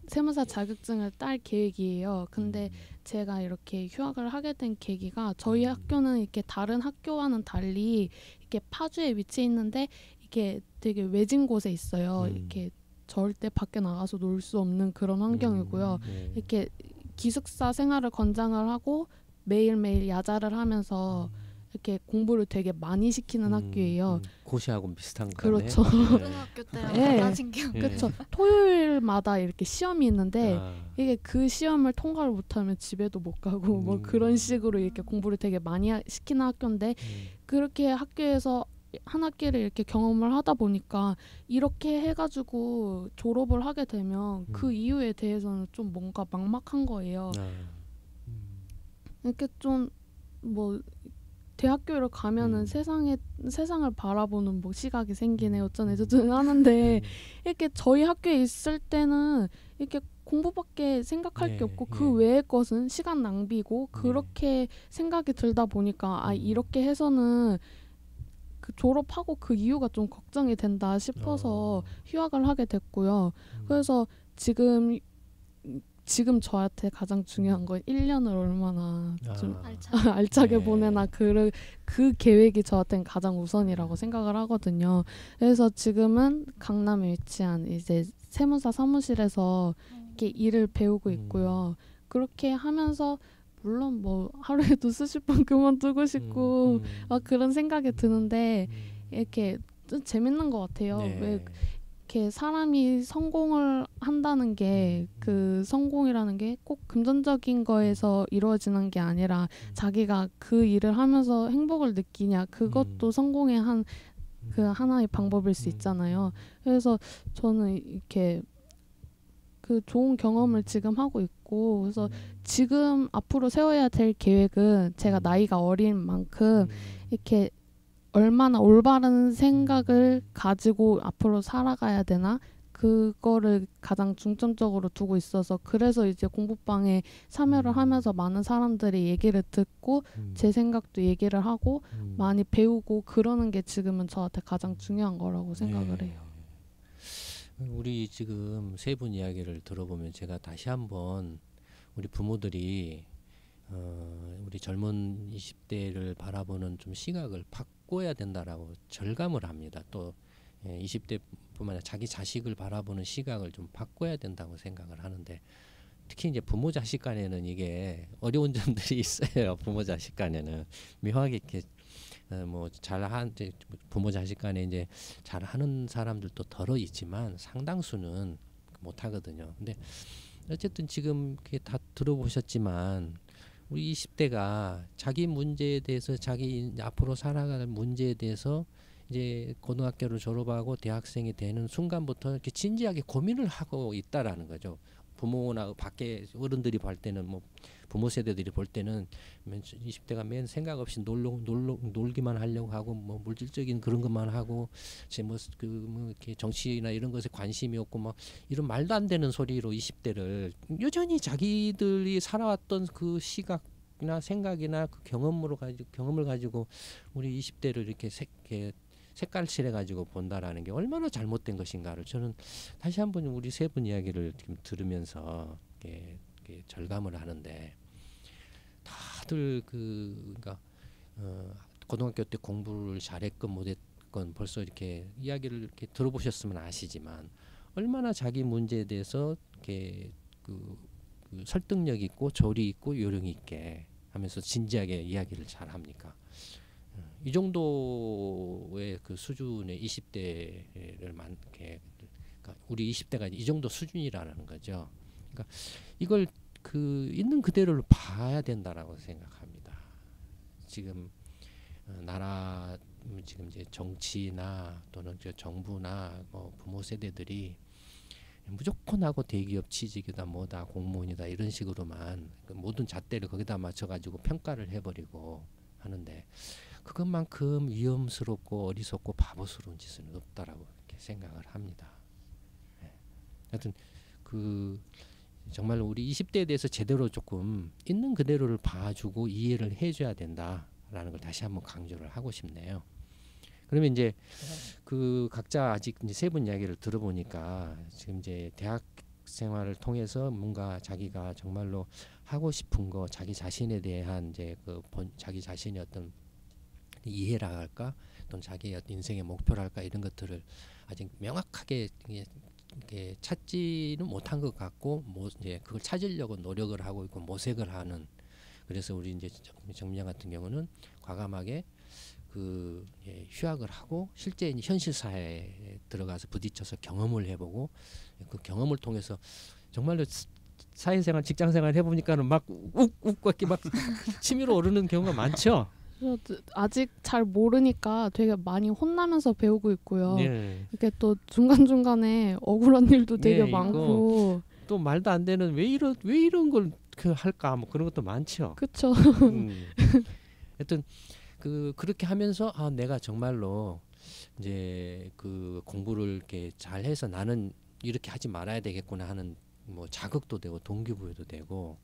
세무사 자격증을 딸 계획이에요. 근데 제가 이렇게 휴학을 하게 된 계기가 저희 학교는 이렇게 다른 학교와는 달리 이렇게 파주에 위치해 있는데 이게 되게 외진 곳에 있어요. 이렇게 절대 밖에 나가서 놀 수 없는 그런 환경이고요. 이렇게 기숙사 생활을 권장을 하고 매일매일 야자를 하면서 이렇게 공부를 되게 많이 시키는 학교예요. 고시하고 비슷한 거네. 그렇죠. 고등학교 때랑 달라진 게 그렇죠. 토요일마다 이렇게 시험이 있는데 이게 그 시험을 통과를 못하면 집에도 못 가고 뭐 그런 식으로 이렇게 공부를 되게 많이 시키는 학교인데 그렇게 학교에서 한 학기를 이렇게 경험을 하다 보니까 이렇게 해가지고 졸업을 하게 되면 그 이유에 대해서는 좀 뭔가 막막한 거예요. 이렇게 좀 뭐 대학교를 가면은 세상을 바라보는 뭐 시각이 생기네 어쩌네 저쩌네 하는데 이렇게 저희 학교에 있을 때는 이렇게 공부밖에 생각할 게 없고 그 외의 것은 시간 낭비고 그렇게 생각이 들다 보니까 이렇게 해서는 그 졸업하고 그 이유가 좀 걱정이 된다 싶어서 휴학을 하게 됐고요. 그래서 지금 저한테 가장 중요한 건 1년을 얼마나 좀 알차게 보내나 그 계획이 저한테는 가장 우선이라고 생각을 하거든요. 그래서 지금은 강남에 위치한 이제 세무사 사무실에서 이렇게 일을 배우고 있고요. 그렇게 하면서 물론 뭐 하루에도 수십 번 그만두고 싶고 막 그런 생각이 드는데 이렇게 좀 재밌는 것 같아요. 네. 왜 이렇게 사람이 성공을 한다는 게 그 성공이라는 게 꼭 금전적인 거에서 이루어지는 게 아니라 자기가 그 일을 하면서 행복을 느끼냐 그것도 성공의 한 그 하나의 방법일 수 있잖아요. 그래서 저는 이렇게 그 좋은 경험을 지금 하고 있고 그래서 지금 앞으로 세워야 될 계획은 제가 나이가 어린 만큼 이렇게 얼마나 올바른 생각을 가지고 앞으로 살아가야 되나 그거를 가장 중점적으로 두고 있어서 그래서 이제 공부방에 참여를 하면서 많은 사람들이 얘기를 듣고 제 생각도 얘기를 하고 많이 배우고 그러는 게 지금은 저한테 가장 중요한 거라고 생각을 해요. 우리 지금 세 분 이야기를 들어보면 제가 다시 한번 우리 부모들이 우리 젊은 20대를 바라보는 좀 시각을 바꿔야 된다라고 절감을 합니다. 또 20대뿐만 아니라 자기 자식을 바라보는 시각을 좀 바꿔야 된다고 생각을 하는데 특히 이제 부모 자식 간에는 이게 어려운 점들이 있어요. 부모 자식 간에는 묘하게 이렇게 뭐 잘한 부모 자식 간에 이제 잘하는 사람들도 덜어 있지만 상당수는 못 하거든요. 근데 어쨌든 지금 그게 다 들어보셨지만 우리 20대가 자기 문제에 대해서 자기 앞으로 살아갈 문제에 대해서 이제 고등학교를 졸업하고 대학생이 되는 순간부터 이렇게 진지하게 고민을 하고 있다라는 거죠. 부모나 밖에 어른들이 볼 때는 뭐 부모 세대들이 볼 때는 20대가 맨 생각 없이 놀기만 하려고 하고 뭐 물질적인 그런 것만 하고 뭐 이렇게 정치나 이런 것에 관심이 없고 막 이런 말도 안 되는 소리로 20대를 여전히 자기들이 살아왔던 그 시각이나 생각이나 그 경험을 가지고 우리 20대를 이렇게 색깔칠해 가지고 본다라는 게 얼마나 잘못된 것인가를 저는 다시 한번 우리 세 분 이야기를 들으면서 이렇게 절감을 하는데 다들 그러니까 고등학교 때 공부를 잘했건 못했건 벌써 이렇게 이야기를 이렇게 들어보셨으면 아시지만 얼마나 자기 문제에 대해서 이렇게 그 설득력 있고 조리 있고 요령 있게 하면서 진지하게 이야기를 잘 합니까? 이 정도의 그 수준의 20대를 그러니까 우리 20대가 이 정도 수준이라는 거죠. 그러니까 이걸 그 있는 그대로를 봐야 된다라고 생각합니다. 지금 나라 지금 이제 정치나 또는 정부나 뭐 부모 세대들이 무조건 하고 대기업 취직이다 뭐다 공무원이다 이런 식으로만 그 모든 잣대를 거기다 맞춰가지고 평가를 해버리고 하는데 그것만큼 위험스럽고 어리석고 바보스러운 짓은 없다라고 이렇게 생각을 합니다. 하여튼 그 정말 우리 20대에 대해서 제대로 조금 있는 그대로를 봐주고 이해를 해줘야 된다라는 걸 다시 한번 강조를 하고 싶네요. 그러면 이제 그 각자 아직 이제 세 분 이야기를 들어보니까 지금 이제 대학 생활을 통해서 뭔가 자기가 정말로 하고 싶은 거, 자기 자신에 대한 이제 자기 자신의 어떤 이해라 할까, 또는 자기의 어떤 인생의 목표랄까 이런 것들을 아직 명확하게 이렇게 찾지는 못한 것 같고, 이제 그걸 찾으려고 노력을 하고 있고 모색을 하는. 그래서 우리 이제 정미양 같은 경우는 과감하게 휴학을 하고 실제 현실 사회에 들어가서 부딪혀서 경험을 해보고 그 경험을 통해서 정말로 사회생활, 직장생활 해보니까는 막 욱욱욱 막 치밀어 오르는 경우가 많죠. 아직 잘 모르니까 되게 많이 혼나면서 배우고 있고요. 네. 이렇게 또 중간중간에 억울한 일도 되게 네, 많고 또 말도 안 되는 왜 이런 걸 할까 뭐 그런 것도 많죠. 그렇죠. 하여튼 그렇게 하면서 내가 정말로 이제 그 공부를 이렇게 잘해서 나는 이렇게 하지 말아야 되겠구나 하는 뭐 자극도 되고 동기부여도 되고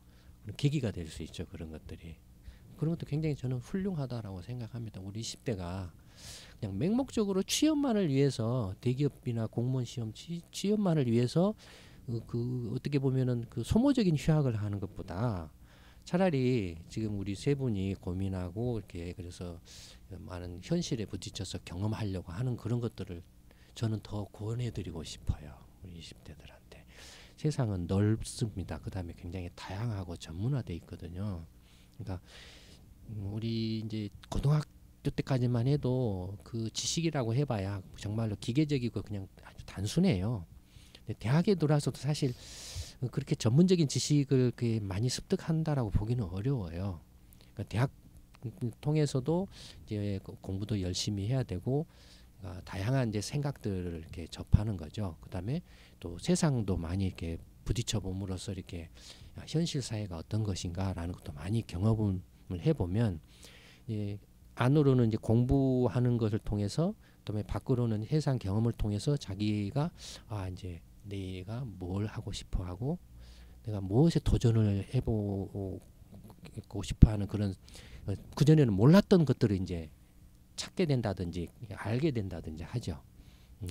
계기가 될 수 있죠. 그런 것들이. 그런 것도 굉장히 저는 훌륭하다라고 생각합니다. 우리 10대가 그냥 맹목적으로 취업만을 위해서 대기업이나 공무원 시험 취업만을 위해서 어떻게 보면은 그 소모적인 휴학을 하는 것보다 차라리 지금 우리 세 분이 고민하고 이렇게 그래서 많은 현실에 부딪혀서 경험하려고 하는 그런 것들을 저는 더 권해드리고 싶어요. 우리 20대들한테. 세상은 넓습니다. 그다음에 굉장히 다양하고 전문화돼 있거든요. 그러니까 우리 이제 고등학교 때까지만 해도 그 지식이라고 해봐야 정말로 기계적이고 그냥 아주 단순해요. 근데 대학에 들어와서도 사실 그렇게 전문적인 지식을 그렇게 많이 습득한다라고 보기는 어려워요. 그러니까 대학 통해서도 이제 공부도 열심히 해야 되고 다양한 이제 생각들을 이렇게 접하는 거죠. 그다음에 또 세상도 많이 이렇게 부딪혀 봄으로써 이렇게 현실 사회가 어떤 것인가라는 것도 많이 경험을 해보면 안으로는 이제 공부하는 것을 통해서 그다음에 밖으로는 세상 경험을 통해서 자기가 이제 내가 뭘 하고 싶어하고 내가 무엇에 도전을 해보고 싶어하는 그런 그전에는 몰랐던 것들을 이제 찾게 된다든지 알게 된다든지 하죠.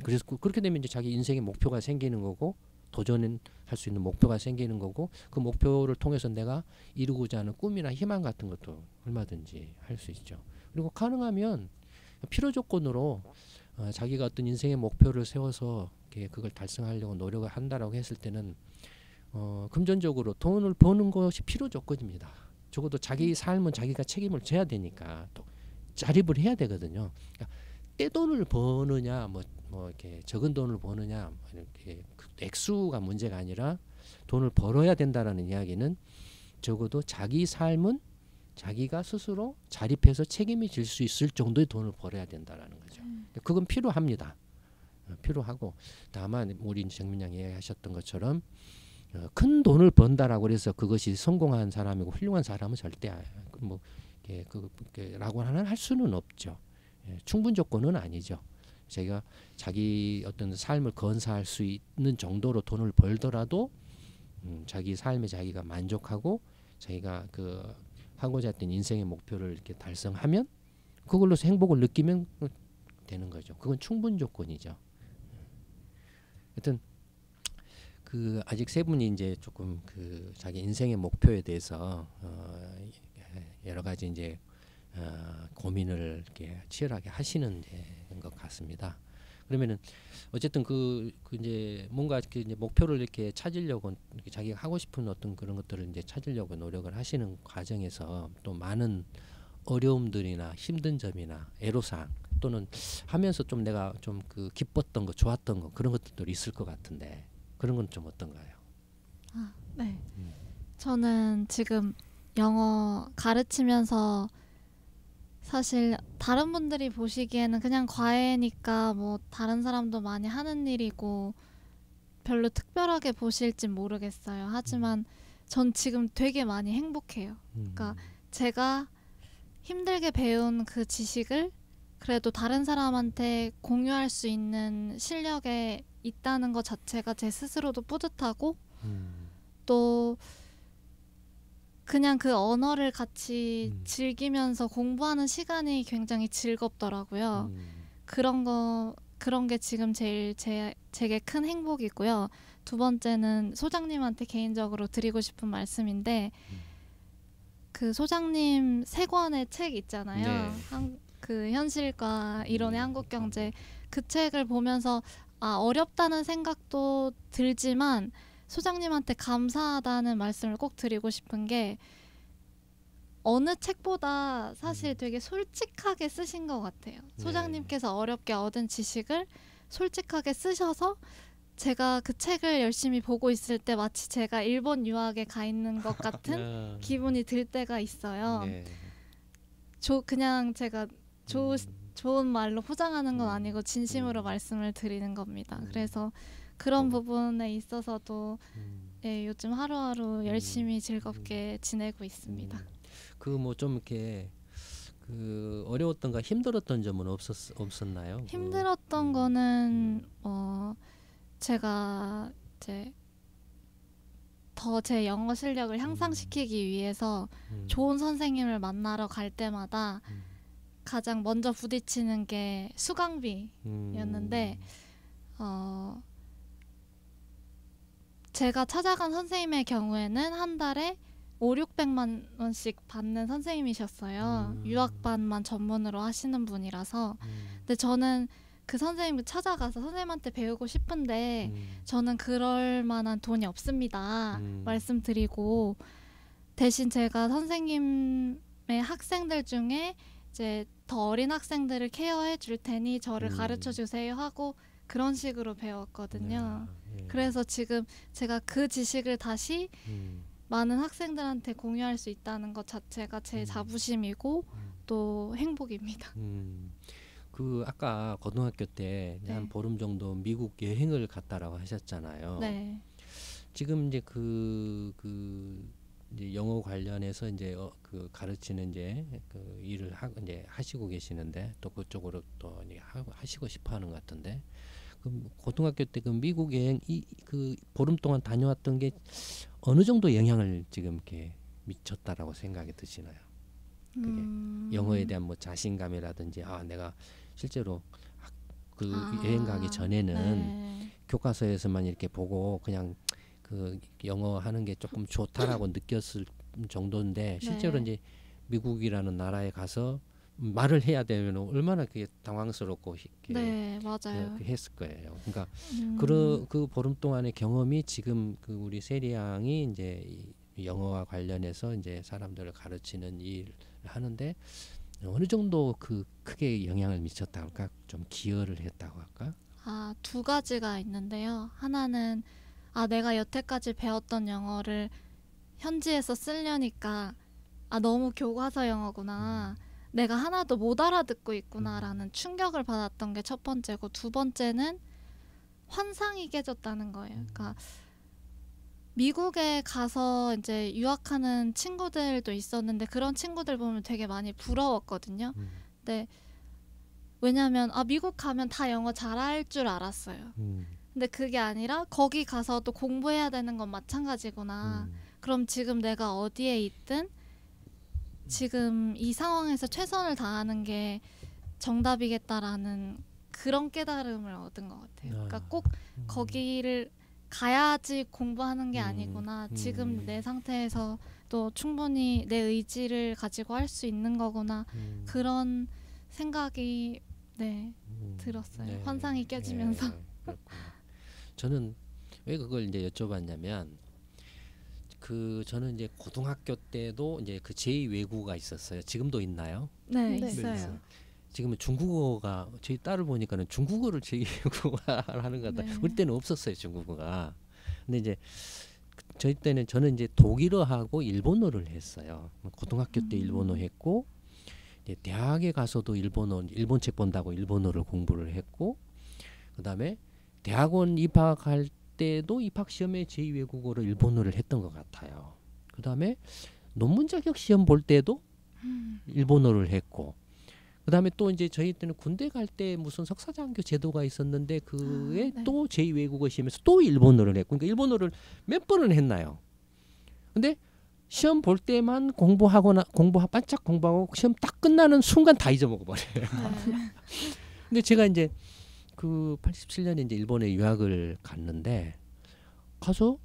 그래서 그렇게 되면 이제 자기 인생의 목표가 생기는 거고 도전할 수 있는 목표가 생기는 거고 그 목표를 통해서 내가 이루고자 하는 꿈이나 희망 같은 것도 얼마든지 할 수 있죠. 그리고 가능하면 필요 조건으로 자기가 어떤 인생의 목표를 세워서 그걸 달성하려고 노력을 한다라고 했을 때는 금전적으로 돈을 버는 것이 필요 조건입니다. 적어도 자기 삶은 자기가 책임을 져야 되니까 또 자립을 해야 되거든요. 그러니까 떼돈을 버느냐 뭐 이렇게 적은 돈을 버느냐 이렇게 액수가 문제가 아니라 돈을 벌어야 된다라는 이야기는 적어도 자기 삶은 자기가 스스로 자립해서 책임이 질 수 있을 정도의 돈을 벌어야 된다라는 거죠. 그건 필요합니다. 필요하고 다만 우리 정민 양이 이야기하셨던 것처럼 큰 돈을 번다라고 해서 그것이 성공한 사람이고 훌륭한 사람은 절대 뭐 라고는 할 수는 없죠. 충분 조건은 아니죠. 자기가 자기 어떤 삶을 건사할 수 있는 정도로 돈을 벌더라도 자기 삶에 자기가 만족하고 자기가 하고자 했던 인생의 목표를 이렇게 달성하면 그걸로서 행복을 느끼면 되는 거죠. 그건 충분 조건이죠. 하여튼 아직 세 분이 이제 조금 자기 인생의 목표에 대해서 여러 가지 이제 고민을 이렇게 치열하게 하시는 것 같습니다. 그러면은 어쨌든 이제 뭔가 이제 목표를 이렇게 찾으려고 이렇게 자기가 하고 싶은 어떤 그런 것들을 이제 찾으려고 노력을 하시는 과정에서 또 많은 어려움들이나 힘든 점이나 애로사항 또는 하면서 좀 내가 좀 기뻤던 거 좋았던 거 그런 것들도 있을 것 같은데 그런 건 좀 어떤가요? 네. 저는 지금 영어 가르치면서 사실 다른 분들이 보시기에는 그냥 과외니까 뭐 다른 사람도 많이 하는 일이고 별로 특별하게 보실진 모르겠어요. 하지만 전 지금 되게 많이 행복해요. 그러니까 제가 힘들게 배운 그 지식을 그래도 다른 사람한테 공유할 수 있는 실력에 있다는 것 자체가 제 스스로도 뿌듯하고 또 그냥 그 언어를 같이 즐기면서 공부하는 시간이 굉장히 즐겁더라고요. 그런 게 지금 제일 제게 큰 행복이고요. 두 번째는 소장님한테 개인적으로 드리고 싶은 말씀인데 그 소장님 세 권의 책 있잖아요. 네. 그 현실과 이론의 한국 경제 그 책을 보면서 어렵다는 생각도 들지만 소장님한테 감사하다는 말씀을 꼭 드리고 싶은 게 어느 책보다 사실 되게 솔직하게 쓰신 것 같아요. 소장님께서 어렵게 얻은 지식을 솔직하게 쓰셔서 제가 그 책을 열심히 보고 있을 때 마치 제가 일본 유학에 가 있는 것 같은 기분이 들 때가 있어요. 그냥 제가 좋은 말로 포장하는 건 아니고 진심으로 말씀을 드리는 겁니다. 그래서 그런 부분에 있어서도 요즘 하루하루 열심히 즐겁게 지내고 있습니다. 뭐 좀 이렇게 어려웠던가 힘들었던 점은 없었나요? 힘들었던 거는 제가 이제 더 제 영어 실력을 향상시키기 위해서 좋은 선생님을 만나러 갈 때마다 가장 먼저 부딪히는 게 수강비였는데 제가 찾아간 선생님의 경우에는 한 달에 500~600만 원씩 받는 선생님이셨어요. 유학반만 전문으로 하시는 분이라서. 근데 저는 그 선생님을 찾아가서 선생님한테 배우고 싶은데 저는 그럴 만한 돈이 없습니다. 말씀드리고 대신 제가 선생님의 학생들 중에 이제 더 어린 학생들을 케어해 줄 테니 저를 가르쳐 주세요 하고 그런 식으로 배웠거든요. 예. 그래서 지금 제가 그 지식을 다시 많은 학생들한테 공유할 수 있다는 것 자체가 제 자부심이고 또 행복입니다. 그 아까 고등학교 때 한 네. 보름 정도 미국 여행을 갔다라고 하셨잖아요. 네. 지금 이제 그 이제 영어 관련해서 이제 그 가르치는 이제 그 일을 이제 하시고 계시는데 또 그쪽으로 또 이제 하시고 싶어하는 것 같은데 그 고등학교 때 그 미국 여행 그 보름 동안 다녀왔던 게 어느 정도 영향을 지금 이렇게 미쳤다라고 생각이 드시나요? 그게 영어에 대한 뭐 자신감이라든지 내가 실제로 그 여행 가기 전에는 네. 교과서에서만 이렇게 보고 그냥 그 영어 하는 게 조금 좋다라고 느꼈을 정도인데 실제로 네. 이제 미국이라는 나라에 가서 말을 해야 되면 얼마나 그게 당황스럽고 이렇게 네, 맞아요. 그렇게 했을 거예요. 그러니까 음. 그 보름 동안의 경험이 지금 그 우리 세리 양이 이제 이 영어와 관련해서 이제 사람들을 가르치는 일을 하는데 어느 정도 그 크게 영향을 미쳤다고 할까? 좀 기여를 했다고 할까? 두 가지가 있는데요. 하나는 내가 여태까지 배웠던 영어를 현지에서 쓰려니까 너무 교과서 영어구나. 내가 하나도 못 알아듣고 있구나라는 충격을 받았던 게 첫 번째고 두 번째는 환상이 깨졌다는 거예요. 그러니까 미국에 가서 이제 유학하는 친구들도 있었는데 그런 친구들 보면 되게 많이 부러웠거든요. 근데 왜냐하면 미국 가면 다 영어 잘할 줄 알았어요. 근데 그게 아니라 거기 가서도 공부해야 되는 건 마찬가지구나. 그럼 지금 내가 어디에 있든 지금 이 상황에서 최선을 다하는 게 정답이겠다라는 그런 깨달음을 얻은 것 같아요. 그러니까 꼭 거기를 가야지 공부하는 게 아니구나. 지금 내 상태에서 또 충분히 내 의지를 가지고 할 수 있는 거구나. 그런 생각이 들었어요. 네. 환상이 깨지면서. 네, 그렇구나. 저는 왜 그걸 이제 여쭤봤냐면 저는 이제 고등학교 때도 이제 그 제2 외국어가 있었어요. 지금도 있나요? 네, 네. 있어요. 지금은 중국어가 저희 딸을 보니까는 중국어를 제2 외국어를 하는 것 같다. 네. 우리 때는 없었어요, 중국어가. 근데 이제 저희 때는 저는 이제 독일어하고 일본어를 했어요. 고등학교 때 일본어 했고 이제 대학에 가서도 일본 책 본다고 일본어를 공부를 했고 그다음에 대학원 입학할 때도 입학 시험에 제2 외국어로 일본어를 했던 것 같아요. 그다음에 논문 자격 시험 볼 때도 일본어를 했고 그다음에 또 이제 저희 때는 군대 갈 때 무슨 석사장교 제도가 있었는데 그에 네. 또 제2 외국어 시험에서 또 일본어를 했고 그러니까 일본어를 몇 번을 했나요? 근데 시험 볼 때만 반짝 공부하고 시험 딱 끝나는 순간 다 잊어먹어 버려요. 네. 근데 제가 이제 그 87년에 이제 일본에 유학을 갔는데 가서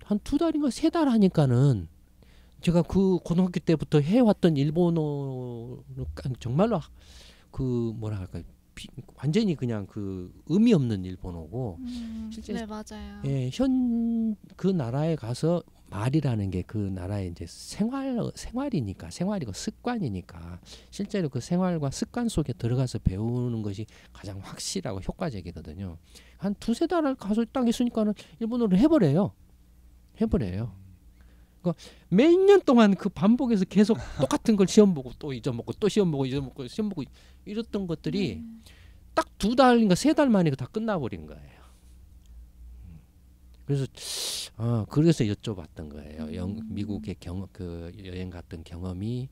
한 2달인가 3달 하니까는 제가 그 고등학교 때부터 해왔던 일본어는 정말로 그 뭐라 할까 완전히 그냥 그 의미 없는 일본어고 실제 네, 맞아요. 예, 그 나라에 가서 말이라는 게 그 나라의 이제 생활이니까 생활이고 습관이니까 실제로 그 생활과 습관 속에 들어가서 배우는 것이 가장 확실하고 효과적이거든요. 한 2-3달을 가서 딱 있으니까는 일본어를 해버려요. 그러니까 몇 년 동안 그 반복해서 계속 똑같은 걸 시험 보고 또 잊어먹고 또 시험 보고 시험 보고 이랬던 것들이 딱 2달인가 3달 만에 다 끝나버린 거예요. 그래서 그래서 여쭤봤던 거예요. 미국의 그 여행 갔던 경험이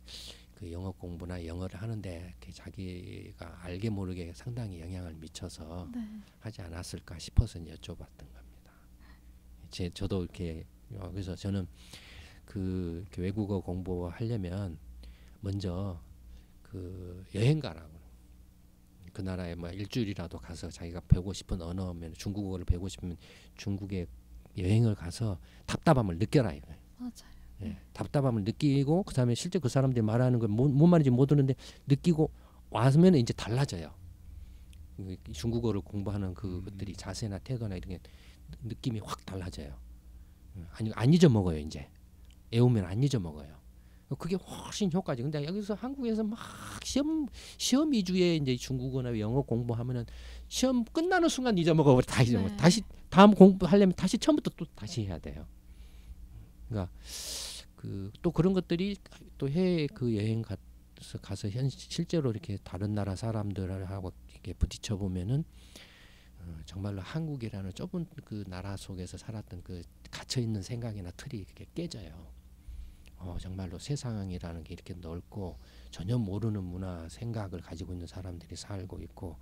그 영어 공부나 영어를 하는데 자기가 알게 모르게 상당히 영향을 미쳐서 하지 않았을까 싶어서 여쭤봤던 겁니다. 저도 이렇게 그래서 저는 그 외국어 공부하려면 먼저 그 여행 가라고. 그 나라에 뭐 일주일이라도 가서 자기가 배우고 싶은 언어면 중국어를 배우고 싶으면 중국에 여행을 가서 답답함을 느껴라 이거예요. 맞아요. 예, 답답함을 느끼고 그다음에 실제 그 사람들이 말하는 걸 뭔 말인지 못 듣는데 느끼고 와서면 이제 달라져요. 중국어를 공부하는 그것들이 자세나 태도나 이런 게 느낌이 확 달라져요. 아니 안 잊어먹어요. 이제 애우면 안 잊어먹어요. 그게 훨씬 효과지. 근데 여기서 한국에서 막 시험 위주의 이제 중국어나 영어 공부하면은 시험 끝나는 순간 잊어먹어 다 잊어먹어. 네. 다시 다음 공부하려면 다시 처음부터 또 다시 해야 돼요. 그러니까 또 그런 것들이 또 해외 그 여행 가서 실제로 이렇게 다른 나라 사람들하고 이렇게 부딪혀 보면은 정말로 한국이라는 좁은 그 나라 속에서 살았던 그 갇혀 있는 생각이나 틀이 이렇게 깨져요. 정말로 세상이라는 게 이렇게 넓고 전혀 모르는 문화 생각을 가지고 있는 사람들이 살고 있고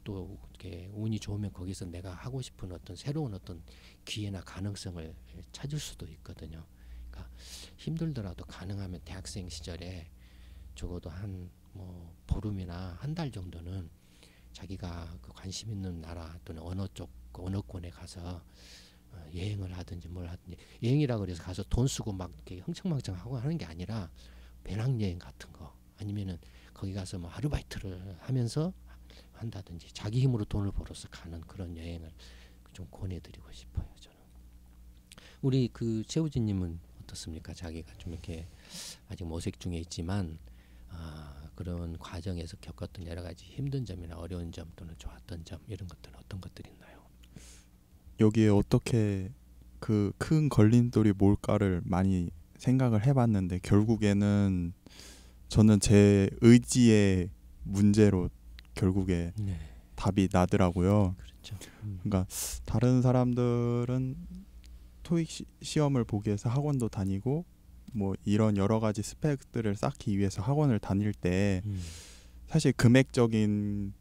또 이렇게 운이 좋으면 거기서 내가 하고 싶은 어떤 새로운 어떤 기회나 가능성을 찾을 수도 있거든요. 그러니까 힘들더라도 가능하면 대학생 시절에 적어도 한 뭐 보름이나 한 달 정도는 자기가 그 관심 있는 나라 또는 언어권에 가서 여행을 하든지 뭘 하든지 여행이라고 그래서 가서 돈 쓰고 막 이렇게 흥청망청 하고 하는 게 아니라 배낭여행 같은 거 아니면은 거기 가서 뭐 아르바이트를 하면서 한다든지 자기 힘으로 돈을 벌어서 가는 그런 여행을 좀 권해드리고 싶어요. 저는. 우리 그 최우진님은 어떻습니까? 자기가 좀 이렇게 아직 모색 중에 있지만 그런 과정에서 겪었던 여러 가지 힘든 점이나 어려운 점 또는 좋았던 점 이런 것들은 어떤 것들이 있나요? 여기에 어떻게 그 큰 걸림돌이 뭘까를 많이 생각을 해봤는데 결국에는 저는 제 의지의 문제로 결국에 네. 답이 나더라고요. 그렇죠. 그러니까 다른 사람들은 토익 시험을 보기 위해서 학원도 다니고 뭐 이런 여러 가지 스펙들을 쌓기 위해서 학원을 다닐 때 사실 금전적인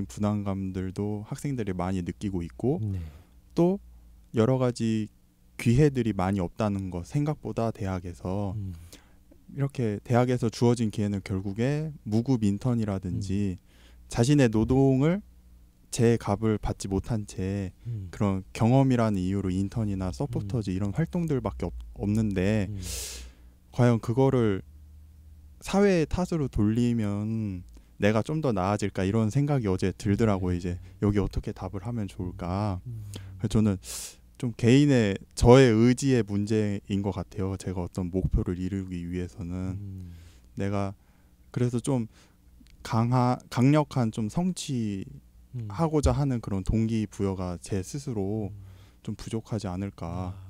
부담감들도 학생들이 많이 느끼고 있고 네. 또 여러 가지 기회들이 많이 없다는 것 생각보다 대학에서 이렇게 대학에서 주어진 기회는 결국에 무급 인턴이라든지 자신의 노동을 제 값을 받지 못한 채 그런 경험이라는 이유로 인턴이나 서포터즈 이런 활동들밖에 없는데 과연 그거를 사회의 탓으로 돌리면 내가 좀 더 나아질까 이런 생각이 어제 들더라고요. 이제 여기 어떻게 답을 하면 좋을까. 그래서 저는 좀 개인의 저의 의지의 문제인 것 같아요. 제가 어떤 목표를 이루기 위해서는 내가 그래서 좀 강력한 좀 성취하고자 하는 그런 동기부여가 제 스스로 좀 부족하지 않을까.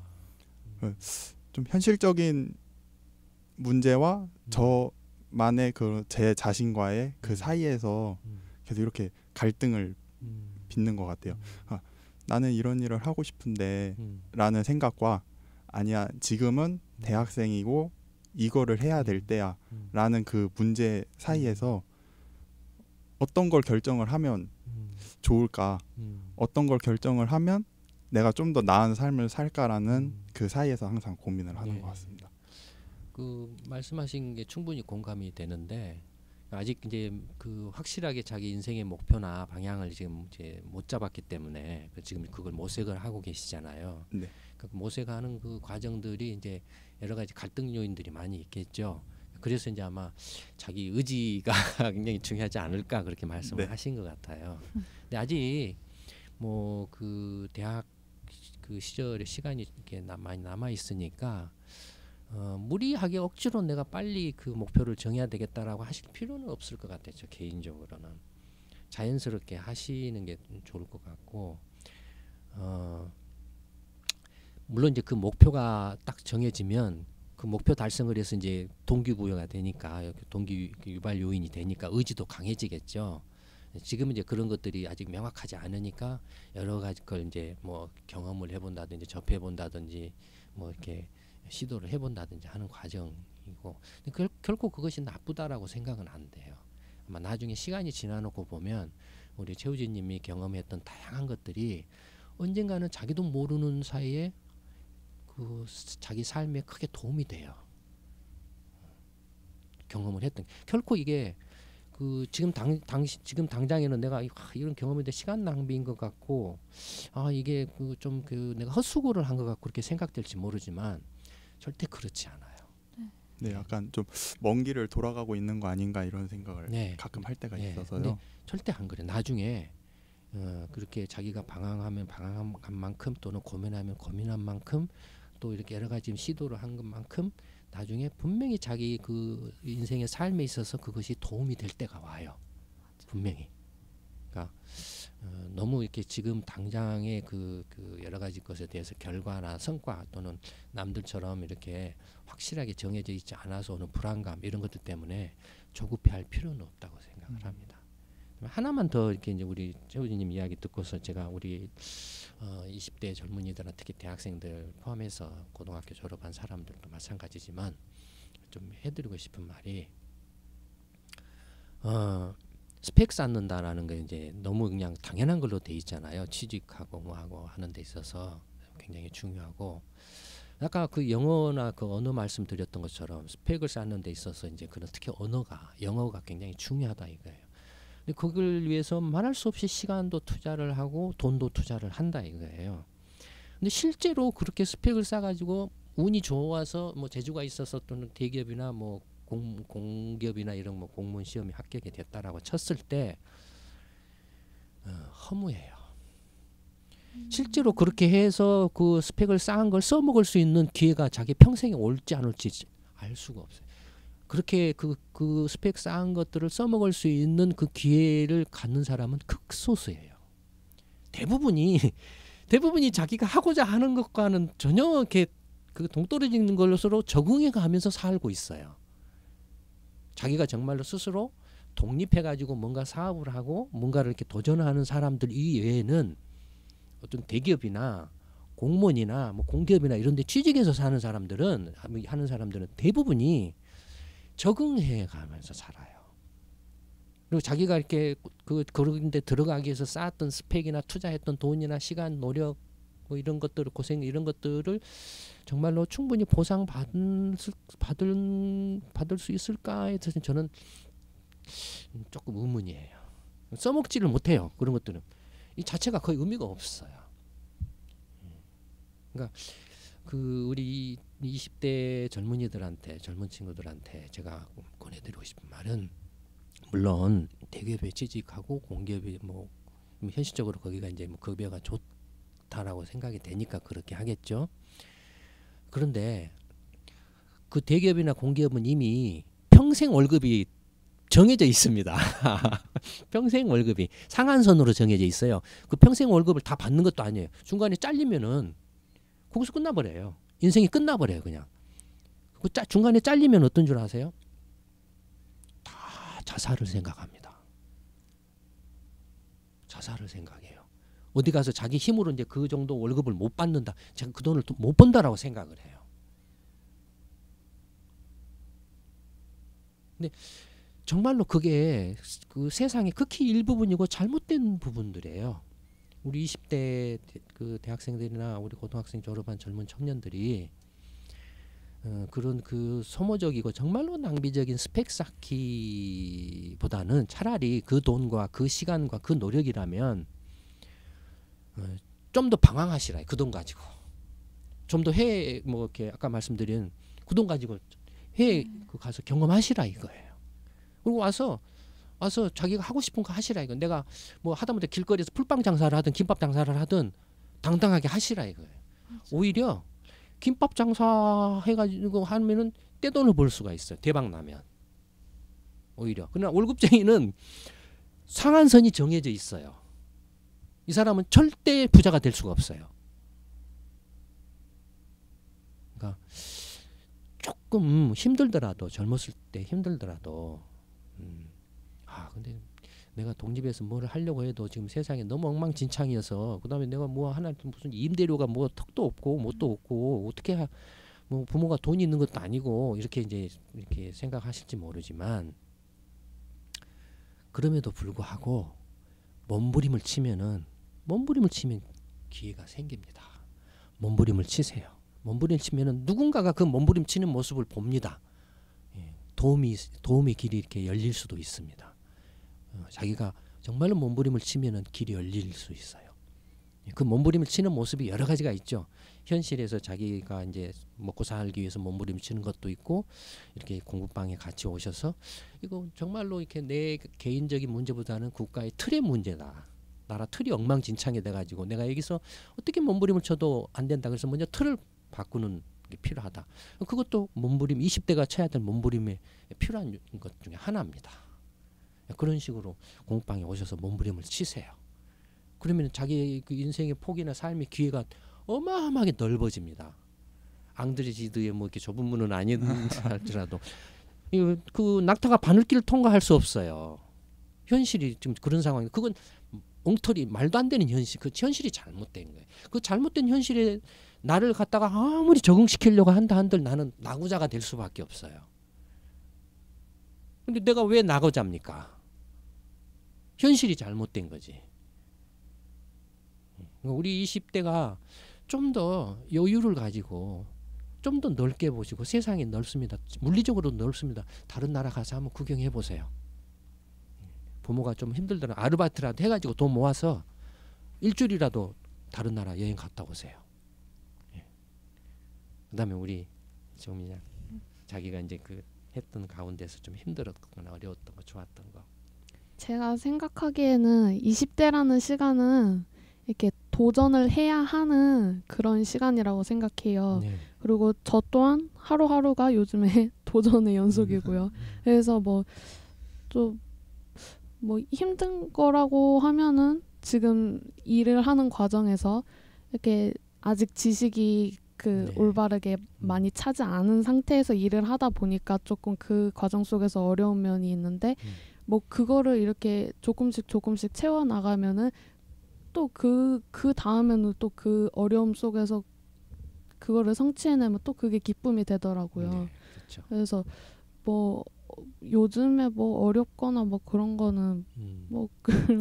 좀 현실적인 문제와 저만의 그 제 자신과의 그 사이에서 계속 이렇게 갈등을 빚는 것 같아요. 나는 이런 일을 하고 싶은데 라는 생각과 아니야 지금은 대학생이고 이거를 해야 될 때야 라는 그 문제 사이에서 어떤 걸 결정을 하면 좋을까, 어떤 걸 결정을 하면 내가 좀 더 나은 삶을 살까라는 그 사이에서 항상 고민을 하는 것 같습니다. 그 말씀하신 게 충분히 공감이 되는데 아직 이제 그 확실하게 자기 인생의 목표나 방향을 지금 이제 못 잡았기 때문에 지금 그걸 모색을 하고 계시잖아요. 네. 그 모색하는 그 과정들이 이제 여러 가지 갈등 요인들이 많이 있겠죠. 그래서 이제 아마 자기 의지가 굉장히 중요하지 않을까 그렇게 말씀을 네. 하신 것 같아요. 근데 아직 뭐 그 대학 그 시절의 시간이 이렇게 많이 남아 있으니까 무리하게 억지로 내가 빨리 그 목표를 정해야 되겠다라고 하실 필요는 없을 것 같아요. 저 개인적으로는 자연스럽게 하시는 게 좋을 것 같고 물론 이제 그 목표가 딱 정해지면 그 목표 달성을 해서 이제 동기부여가 되니까 동기 유발 요인이 되니까 의지도 강해지겠죠. 지금 이제 그런 것들이 아직 명확하지 않으니까 여러 가지 걸 이제 뭐 경험을 해본다든지 접해본다든지 뭐 이렇게 시도를 해본다든지 하는 과정이고 결코 그것이 나쁘다라고 생각은 안 돼요. 아마 나중에 시간이 지나놓고 보면 우리 최우진님이 경험했던 다양한 것들이 언젠가는 자기도 모르는 사이에 그 자기 삶에 크게 도움이 돼요. 경험을 했던 결코 이게 그 지금 당장에는 내가 이런 경험인데 시간 낭비인 것 같고 이게 그 내가 헛수고를 한 것 같고 그렇게 생각될지 모르지만 절대 그렇지 않아요. 네, 약간 좀 먼 길을 돌아가고 있는 거 아닌가 이런 생각을 네. 가끔 할 때가 네. 있어서요. 근데 절대 안 그래. 나중에 그렇게 자기가 방황하면 방황한 만큼 또는 고민하면 고민한 만큼 또 이렇게 여러 가지 시도를 한 것만큼 나중에 분명히 자기 그 인생의 삶에 있어서 그것이 도움이 될 때가 와요. 분명히. 그러니까 너무 이렇게 지금 당장의 그 여러 가지 것에 대해서 결과나 성과 또는 남들처럼 이렇게 확실하게 정해져 있지 않아서 오는 불안감 이런 것들 때문에 조급해할 필요는 없다고 생각을 합니다. 하나만 더 이렇게 이제 우리 최우진님 이야기 듣고서 제가 우리 20대 젊은이들은 특히 대학생들 포함해서 고등학교 졸업한 사람들도 마찬가지지만 좀 해드리고 싶은 말이 스펙 쌓는다라는 게 이제 너무 그냥 당연한 걸로 돼 있잖아요. 취직하고 뭐하고 하는 데 있어서 굉장히 중요하고 아까 그 영어나 그 언어 말씀드렸던 것처럼 스펙을 쌓는 데 있어서 이제 그런 특히 영어가 굉장히 중요하다 이거예요. 근데 그걸 위해서 말할 수 없이 시간도 투자를 하고 돈도 투자를 한다 이거예요. 근데 실제로 그렇게 스펙을 쌓아가지고 운이 좋아서 뭐 재주가 있어서 또는 대기업이나 뭐 공기업이나 이런 뭐 공무원 시험에 합격이 됐다라고 쳤을 때 허무해요. 실제로 그렇게 해서 그 스펙을 쌓은 걸 써먹을 수 있는 기회가 자기 평생에 올지 안 올지 알 수가 없어요. 그렇게 그 스펙 쌓은 것들을 써먹을 수 있는 그 기회를 갖는 사람은 극소수예요. 대부분이 자기가 하고자 하는 것과는 전혀 이렇게 그 동떨어지는 것으로 적응해 가면서 살고 있어요. 자기가 정말로 스스로 독립해가지고 뭔가 사업을 하고 뭔가를 이렇게 도전하는 사람들 이외에는 어떤 대기업이나 공무원이나 뭐 공기업이나 이런 데 취직해서 사는 사람들은 하는 사람들은 대부분이 적응해 가면서 살아요. 그리고 자기가 이렇게 그런 데 들어가기 위해서 쌓았던 스펙이나 투자했던 돈이나 시간, 노력 뭐 이런 것들을 고생 이런 것들을 정말로 충분히 보상받을 수 있을까에 대해서 저는 조금 의문이에요. 써먹지를 못해요. 그런 것들은 이 자체가 거의 의미가 없어요. 그러니까 그 우리 20대 젊은 친구들한테 제가 권해드리고 싶은 말은 물론 대기업에 취직하고 공기업이 뭐 현실적으로 거기가 이제 뭐 급여가 좋다라고 생각이 되니까 그렇게 하겠죠. 그런데 그 대기업이나 공기업은 이미 평생 월급이 정해져 있습니다. 평생 월급이 상한선으로 정해져 있어요. 그 평생 월급을 다 받는 것도 아니에요. 중간에 잘리면은 거기서 끝나버려요. 인생이 끝나버려요. 그냥. 그 중간에 잘리면 어떤 줄 아세요? 다 자살을 생각합니다. 자살을 생각해요. 어디 가서 자기 힘으로 이제 그 정도 월급을 못 받는다. 제가 그 돈을 못 번다라고 생각을 해요. 근데 정말로 그게 그 세상의 극히 일부분이고 잘못된 부분들이에요. 우리 20대 그 대학생들이나 우리 고등학생 졸업한 젊은 청년들이 그런 그 소모적이고 정말로 낭비적인 스펙 쌓기보다는 차라리 그 돈과 그 시간과 그 노력이라면 좀 더 방황하시라. 그 돈 가지고 좀 더 해외 뭐 이렇게 아까 말씀드린 그 돈 가지고 해외 가서 경험하시라 이거예요. 그리고 와서 자기가 하고 싶은 거 하시라 이거. 내가 뭐 하다못해 길거리에서 풀빵 장사를 하든 김밥 장사를 하든 당당하게 하시라 이거예요. 오히려 김밥 장사 해가지고 하면은 떼돈을 벌 수가 있어요. 대박 나면. 오히려. 그러나 월급쟁이는 상한선이 정해져 있어요. 이 사람은 절대 부자가 될 수가 없어요. 그러니까 조금 힘들더라도 젊었을 때 힘들더라도 근데 내가 독립해서 뭘 하려고 해도 지금 세상에 너무 엉망진창이어서 그다음에 내가 뭐 하나 무슨 임대료가 뭐 턱도 없고 뭣도 없고 어떻게 뭐 부모가 돈이 있는 것도 아니고 이렇게 이제 이렇게 생각하실지 모르지만 그럼에도 불구하고 몸부림을 치면 기회가 생깁니다. 몸부림을 치세요. 몸부림을 치면은 누군가가 그 몸부림 치는 모습을 봅니다. 도움의 길이 이렇게 열릴 수도 있습니다. 자기가 정말로 몸부림을 치면은 길이 열릴 수 있어요. 그 몸부림을 치는 모습이 여러 가지가 있죠. 현실에서 자기가 이제 먹고 살기 위해서 몸부림을 치는 것도 있고, 이렇게 공부방에 같이 오셔서 이거 정말로 이렇게 내 개인적인 문제보다는 국가의 틀의 문제다. 나라 틀이 엉망진창이 돼가지고 내가 여기서 어떻게 몸부림을 쳐도 안 된다. 그래서 먼저 틀을 바꾸는 게 필요하다. 그것도 몸부림, 20대가 쳐야 될 몸부림에 필요한 것 중에 하나입니다. 그런 식으로 공부방에 오셔서 몸부림을 치세요. 그러면 자기 그 인생의 폭이나 삶의 기회가 어마어마하게 넓어집니다. 앙드레지드의 뭐 이렇게 좁은 문은 아닌 할지라도 그 낙타가 바늘길을 통과할 수 없어요. 현실이 지금 그런 상황이, 그건 엉터리 말도 안 되는 현실, 그 현실이 잘못된 거예요. 그 잘못된 현실에 나를 갖다가 아무리 적응시키려고 한다 한들 나는 낙오자가 될 수밖에 없어요. 근데 내가 왜 낙오자입니까? 현실이 잘못된 거지. 우리 20대가 좀 더 여유를 가지고 좀 더 넓게 보시고, 세상이 넓습니다. 물리적으로 넓습니다. 다른 나라 가서 한번 구경해 보세요. 부모가 좀 힘들더라 아르바이트라도 해가지고 돈 모아서 일주일이라도 다른 나라 여행 갔다 오세요. 그다음에 우리 좀 자기가 이제 그 했던 가운데서 좀 힘들었거나 어려웠던 거, 좋았던 거. 제가 생각하기에는 20대라는 시간은 이렇게 도전을 해야 하는 그런 시간이라고 생각해요. 네. 그리고 저 또한 하루하루가 요즘에 도전의 연속이고요. 그래서 좀 힘든 거라고 하면은 지금 일을 하는 과정에서 이렇게 아직 지식이 네. 올바르게 많이 차지 않은 상태에서 일을 하다 보니까 조금 그 과정 속에서 어려운 면이 있는데 그거를 이렇게 조금씩 채워 나가면은 또 그 다음에는 또 그 어려움 속에서 그거를 성취해내면 또 그게 기쁨이 되더라고요. 네, 그렇죠. 그래서 요즘에 어렵거나 그런 거는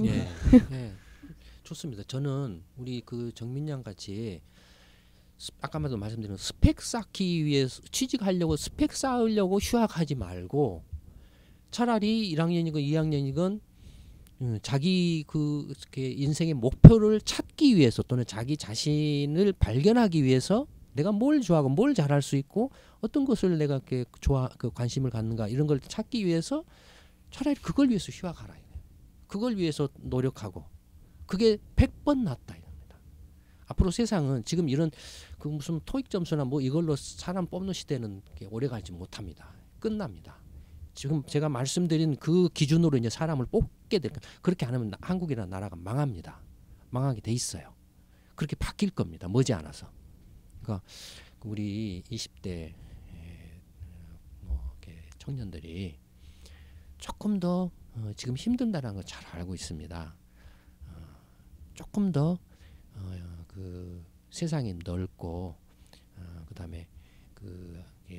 예, 예, 좋습니다. 저는 우리 그 정민양 같이 아까도 말씀드린 스펙 쌓기 위해서 취직하려고 스펙 쌓으려고 휴학하지 말고 차라리 1학년이건 2학년이건 자기 그 인생의 목표를 찾기 위해서 또는 자기 자신을 발견하기 위해서 내가 뭘 좋아하고 뭘 잘할 수 있고 어떤 것을 내가 관심을 갖는가 이런 걸 찾기 위해서 차라리 그걸 위해서 휴학하라. 그걸 위해서 노력하고 그게 100번 낫다 이겁니다. 앞으로 세상은 지금 이런 그 무슨 토익 점수나 이걸로 사람 뽑는 시대는 오래 가지 못합니다. 끝납니다. 지금 제가 말씀드린 그 기준으로 이제 사람을 뽑게 될 거예요. 그렇게 안 하면 한국이라는 나라가 망합니다. 망하게 돼 있어요. 그렇게 바뀔 겁니다. 머지않아서. 그러니까 우리 20대 청년들이 조금 더 지금 힘든다는 걸 잘 알고 있습니다. 조금 더 그 세상이 넓고 그다음에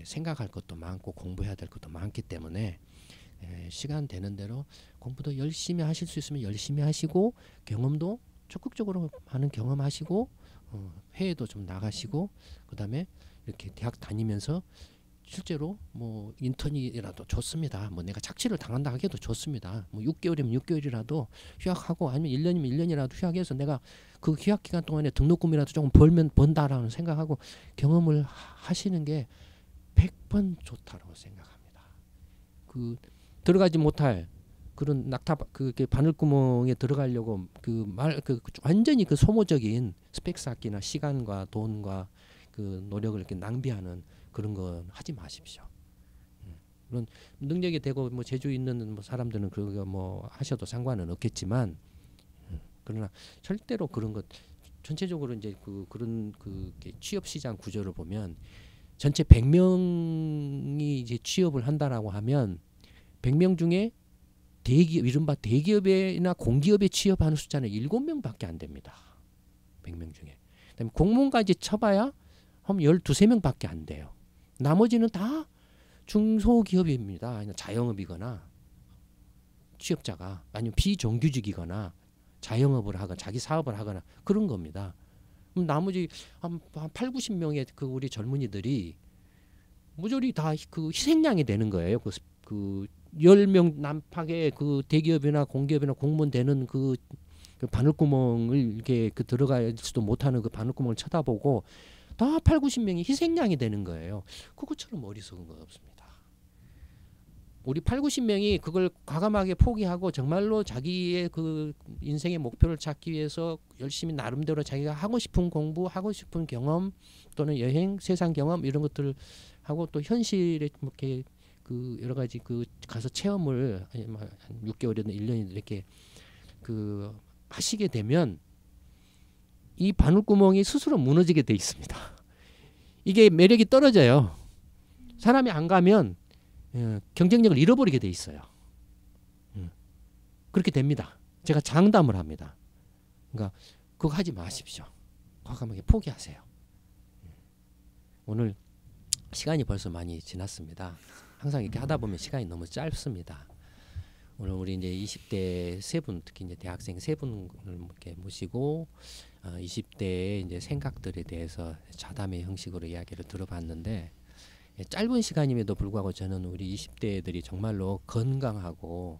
생각할 것도 많고 공부해야 될 것도 많기 때문에 시간 되는 대로 공부도 열심히 하실 수 있으면 열심히 하시고 경험도 적극적으로 많은 경험하시고 해외도 좀 나가시고 그다음에 이렇게 대학 다니면서 실제로 인턴이라도 좋습니다. 내가 착취를 당한다 하기도 좋습니다. 6개월이면 6개월이라도 휴학하고 아니면 1년이면 1년이라도 휴학해서 내가 그 휴학 기간 동안에 등록금이라도 조금 번다라는 생각하고 경험을 하시는 게 100번 좋다고 생각합니다. 들어가지 못할 그런 낙타 바늘구멍에 들어가려고 완전히 소모적인 스펙 쌓기나 시간과 돈과 노력을 이렇게 낭비하는 그런 건 하지 마십시오. 물론 능력이 되고 재주 있는 사람들은 그거 하셔도 상관은 없겠지만 그러나 절대로 그런 것 전체적으로 이제 그런 취업 시장 구조를 보면 전체 100명이 이제 취업을 한다라고 하면 100명 중에 이른바 대기업이나 공기업에 취업하는 숫자는 7명밖에 안 됩니다. 100명 중에. 그다음에 공무원까지 쳐봐야 한 12, 13명밖에 안 돼요. 나머지는 다 중소기업입니다. 아니면 자영업이거나 취업자가 아니면 비정규직이거나 자영업을 하거나 자기 사업을 하거나 그런 겁니다. 그럼 나머지 한 8, 90명의 우리 젊은이들이 모조리 다 희생양이 되는 거예요. 10명 난팍의 대기업이나 공기업이나 공무원 되는 그 바늘구멍을 이렇게 그 들어가지도 못하는 그 바늘구멍을 쳐다보고 다 8, 90명이 희생양이 되는 거예요. 그것처럼 어리석은 거 없습니다. 우리 8, 90명이 그걸 과감하게 포기하고 정말로 자기의 그 인생의 목표를 찾기 위해서 열심히 나름대로 자기가 하고 싶은 공부, 하고 싶은 경험 또는 여행, 세상 경험 이런 것들을 하고 또 현실에 이렇게 그 여러 가지 그 가서 체험을 한 6개월이든 1년이든 이렇게 그 하시게 되면 이 바늘구멍이 스스로 무너지게 돼 있습니다. 이게 매력이 떨어져요. 사람이 안 가면 경쟁력을 잃어버리게 돼 있어요. 그렇게 됩니다. 제가 장담을 합니다. 그러니까 그거 하지 마십시오. 과감하게 포기하세요. 오늘 시간이 벌써 많이 지났습니다. 항상 이렇게 하다 보면 시간이 너무 짧습니다. 오늘 우리 이제 20대 세 분, 특히 이제 대학생 세 분을 이렇게 모시고 20대의 이제 생각들에 대해서 자담의 형식으로 이야기를 들어봤는데 짧은 시간임에도 불구하고 저는 우리 20대들이 정말로 건강하고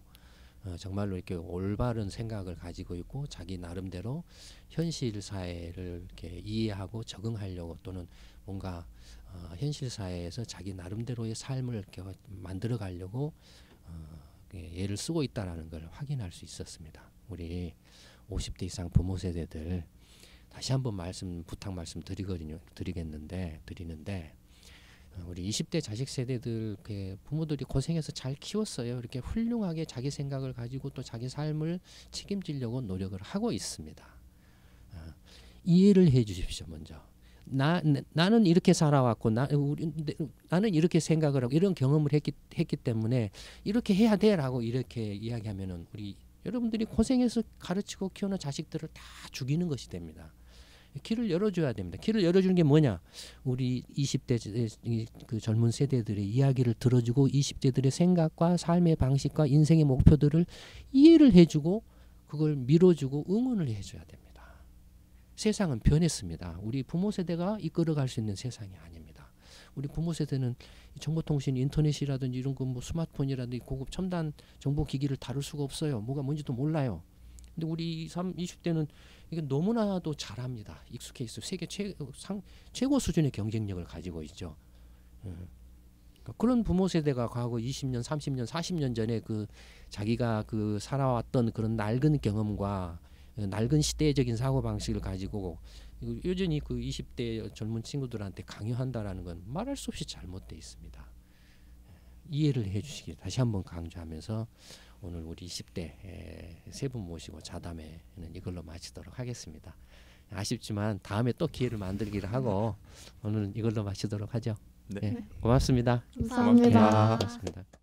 정말로 이렇게 올바른 생각을 가지고 있고 자기 나름대로 현실 사회를 이렇게 이해하고 적응하려고 또는 뭔가 현실 사회에서 자기 나름대로의 삶을 이렇게 만들어 가려고 애를 쓰고 있다라는 걸 확인할 수 있었습니다. 우리 50대 이상 부모 세대들 다시 한번 부탁 말씀 드리는데 우리 20대 자식 세대들 부모들이 고생해서 잘 키웠어요. 이렇게 훌륭하게 자기 생각을 가지고 또 자기 삶을 책임지려고 노력을 하고 있습니다. 이해를 해 주십시오. 먼저 나는 이렇게 살아왔고 나는 이렇게 생각을 하고 이런 경험을 했기 때문에 이렇게 해야 돼라고 이렇게 이야기하면은 우리 여러분들이 고생해서 가르치고 키우는 자식들을 다 죽이는 것이 됩니다. 길을 열어줘야 됩니다. 길을 열어주는 게 뭐냐? 우리 20대 그 젊은 세대들의 이야기를 들어주고 20대들의 생각과 삶의 방식과 인생의 목표들을 이해를 해주고 그걸 밀어주고 응원을 해줘야 됩니다. 세상은 변했습니다. 우리 부모 세대가 이끌어갈 수 있는 세상이 아닙니다. 우리 부모 세대는 정보통신, 인터넷이라든지 이런 거 뭐 스마트폰이라든지 고급 첨단 정보기기를 다룰 수가 없어요. 뭐가 뭔지도 몰라요. 근데 우리 20대는 이게 너무나도 잘합니다. 익숙해 있어. 세계 최고 수준의 경쟁력을 가지고 있죠. 그러니까 그런 부모 세대가 과거 20년, 30년, 40년 전에 그 자기가 그 살아왔던 그런 낡은 경험과 낡은 시대적인 사고 방식을 가지고 여전히 그 20대 젊은 친구들한테 강요한다라는 건 말할 수 없이 잘못되어 있습니다. 이해를 해주시기 다시 한번 강조하면서 오늘 우리 20대 세 분 모시고 자담회는 이걸로 마치도록 하겠습니다. 아쉽지만 다음에 또 기회를 만들기를 하고 오늘 이걸로 마치도록 하죠. 네. 네, 고맙습니다. 감사합니다. 고맙습니다.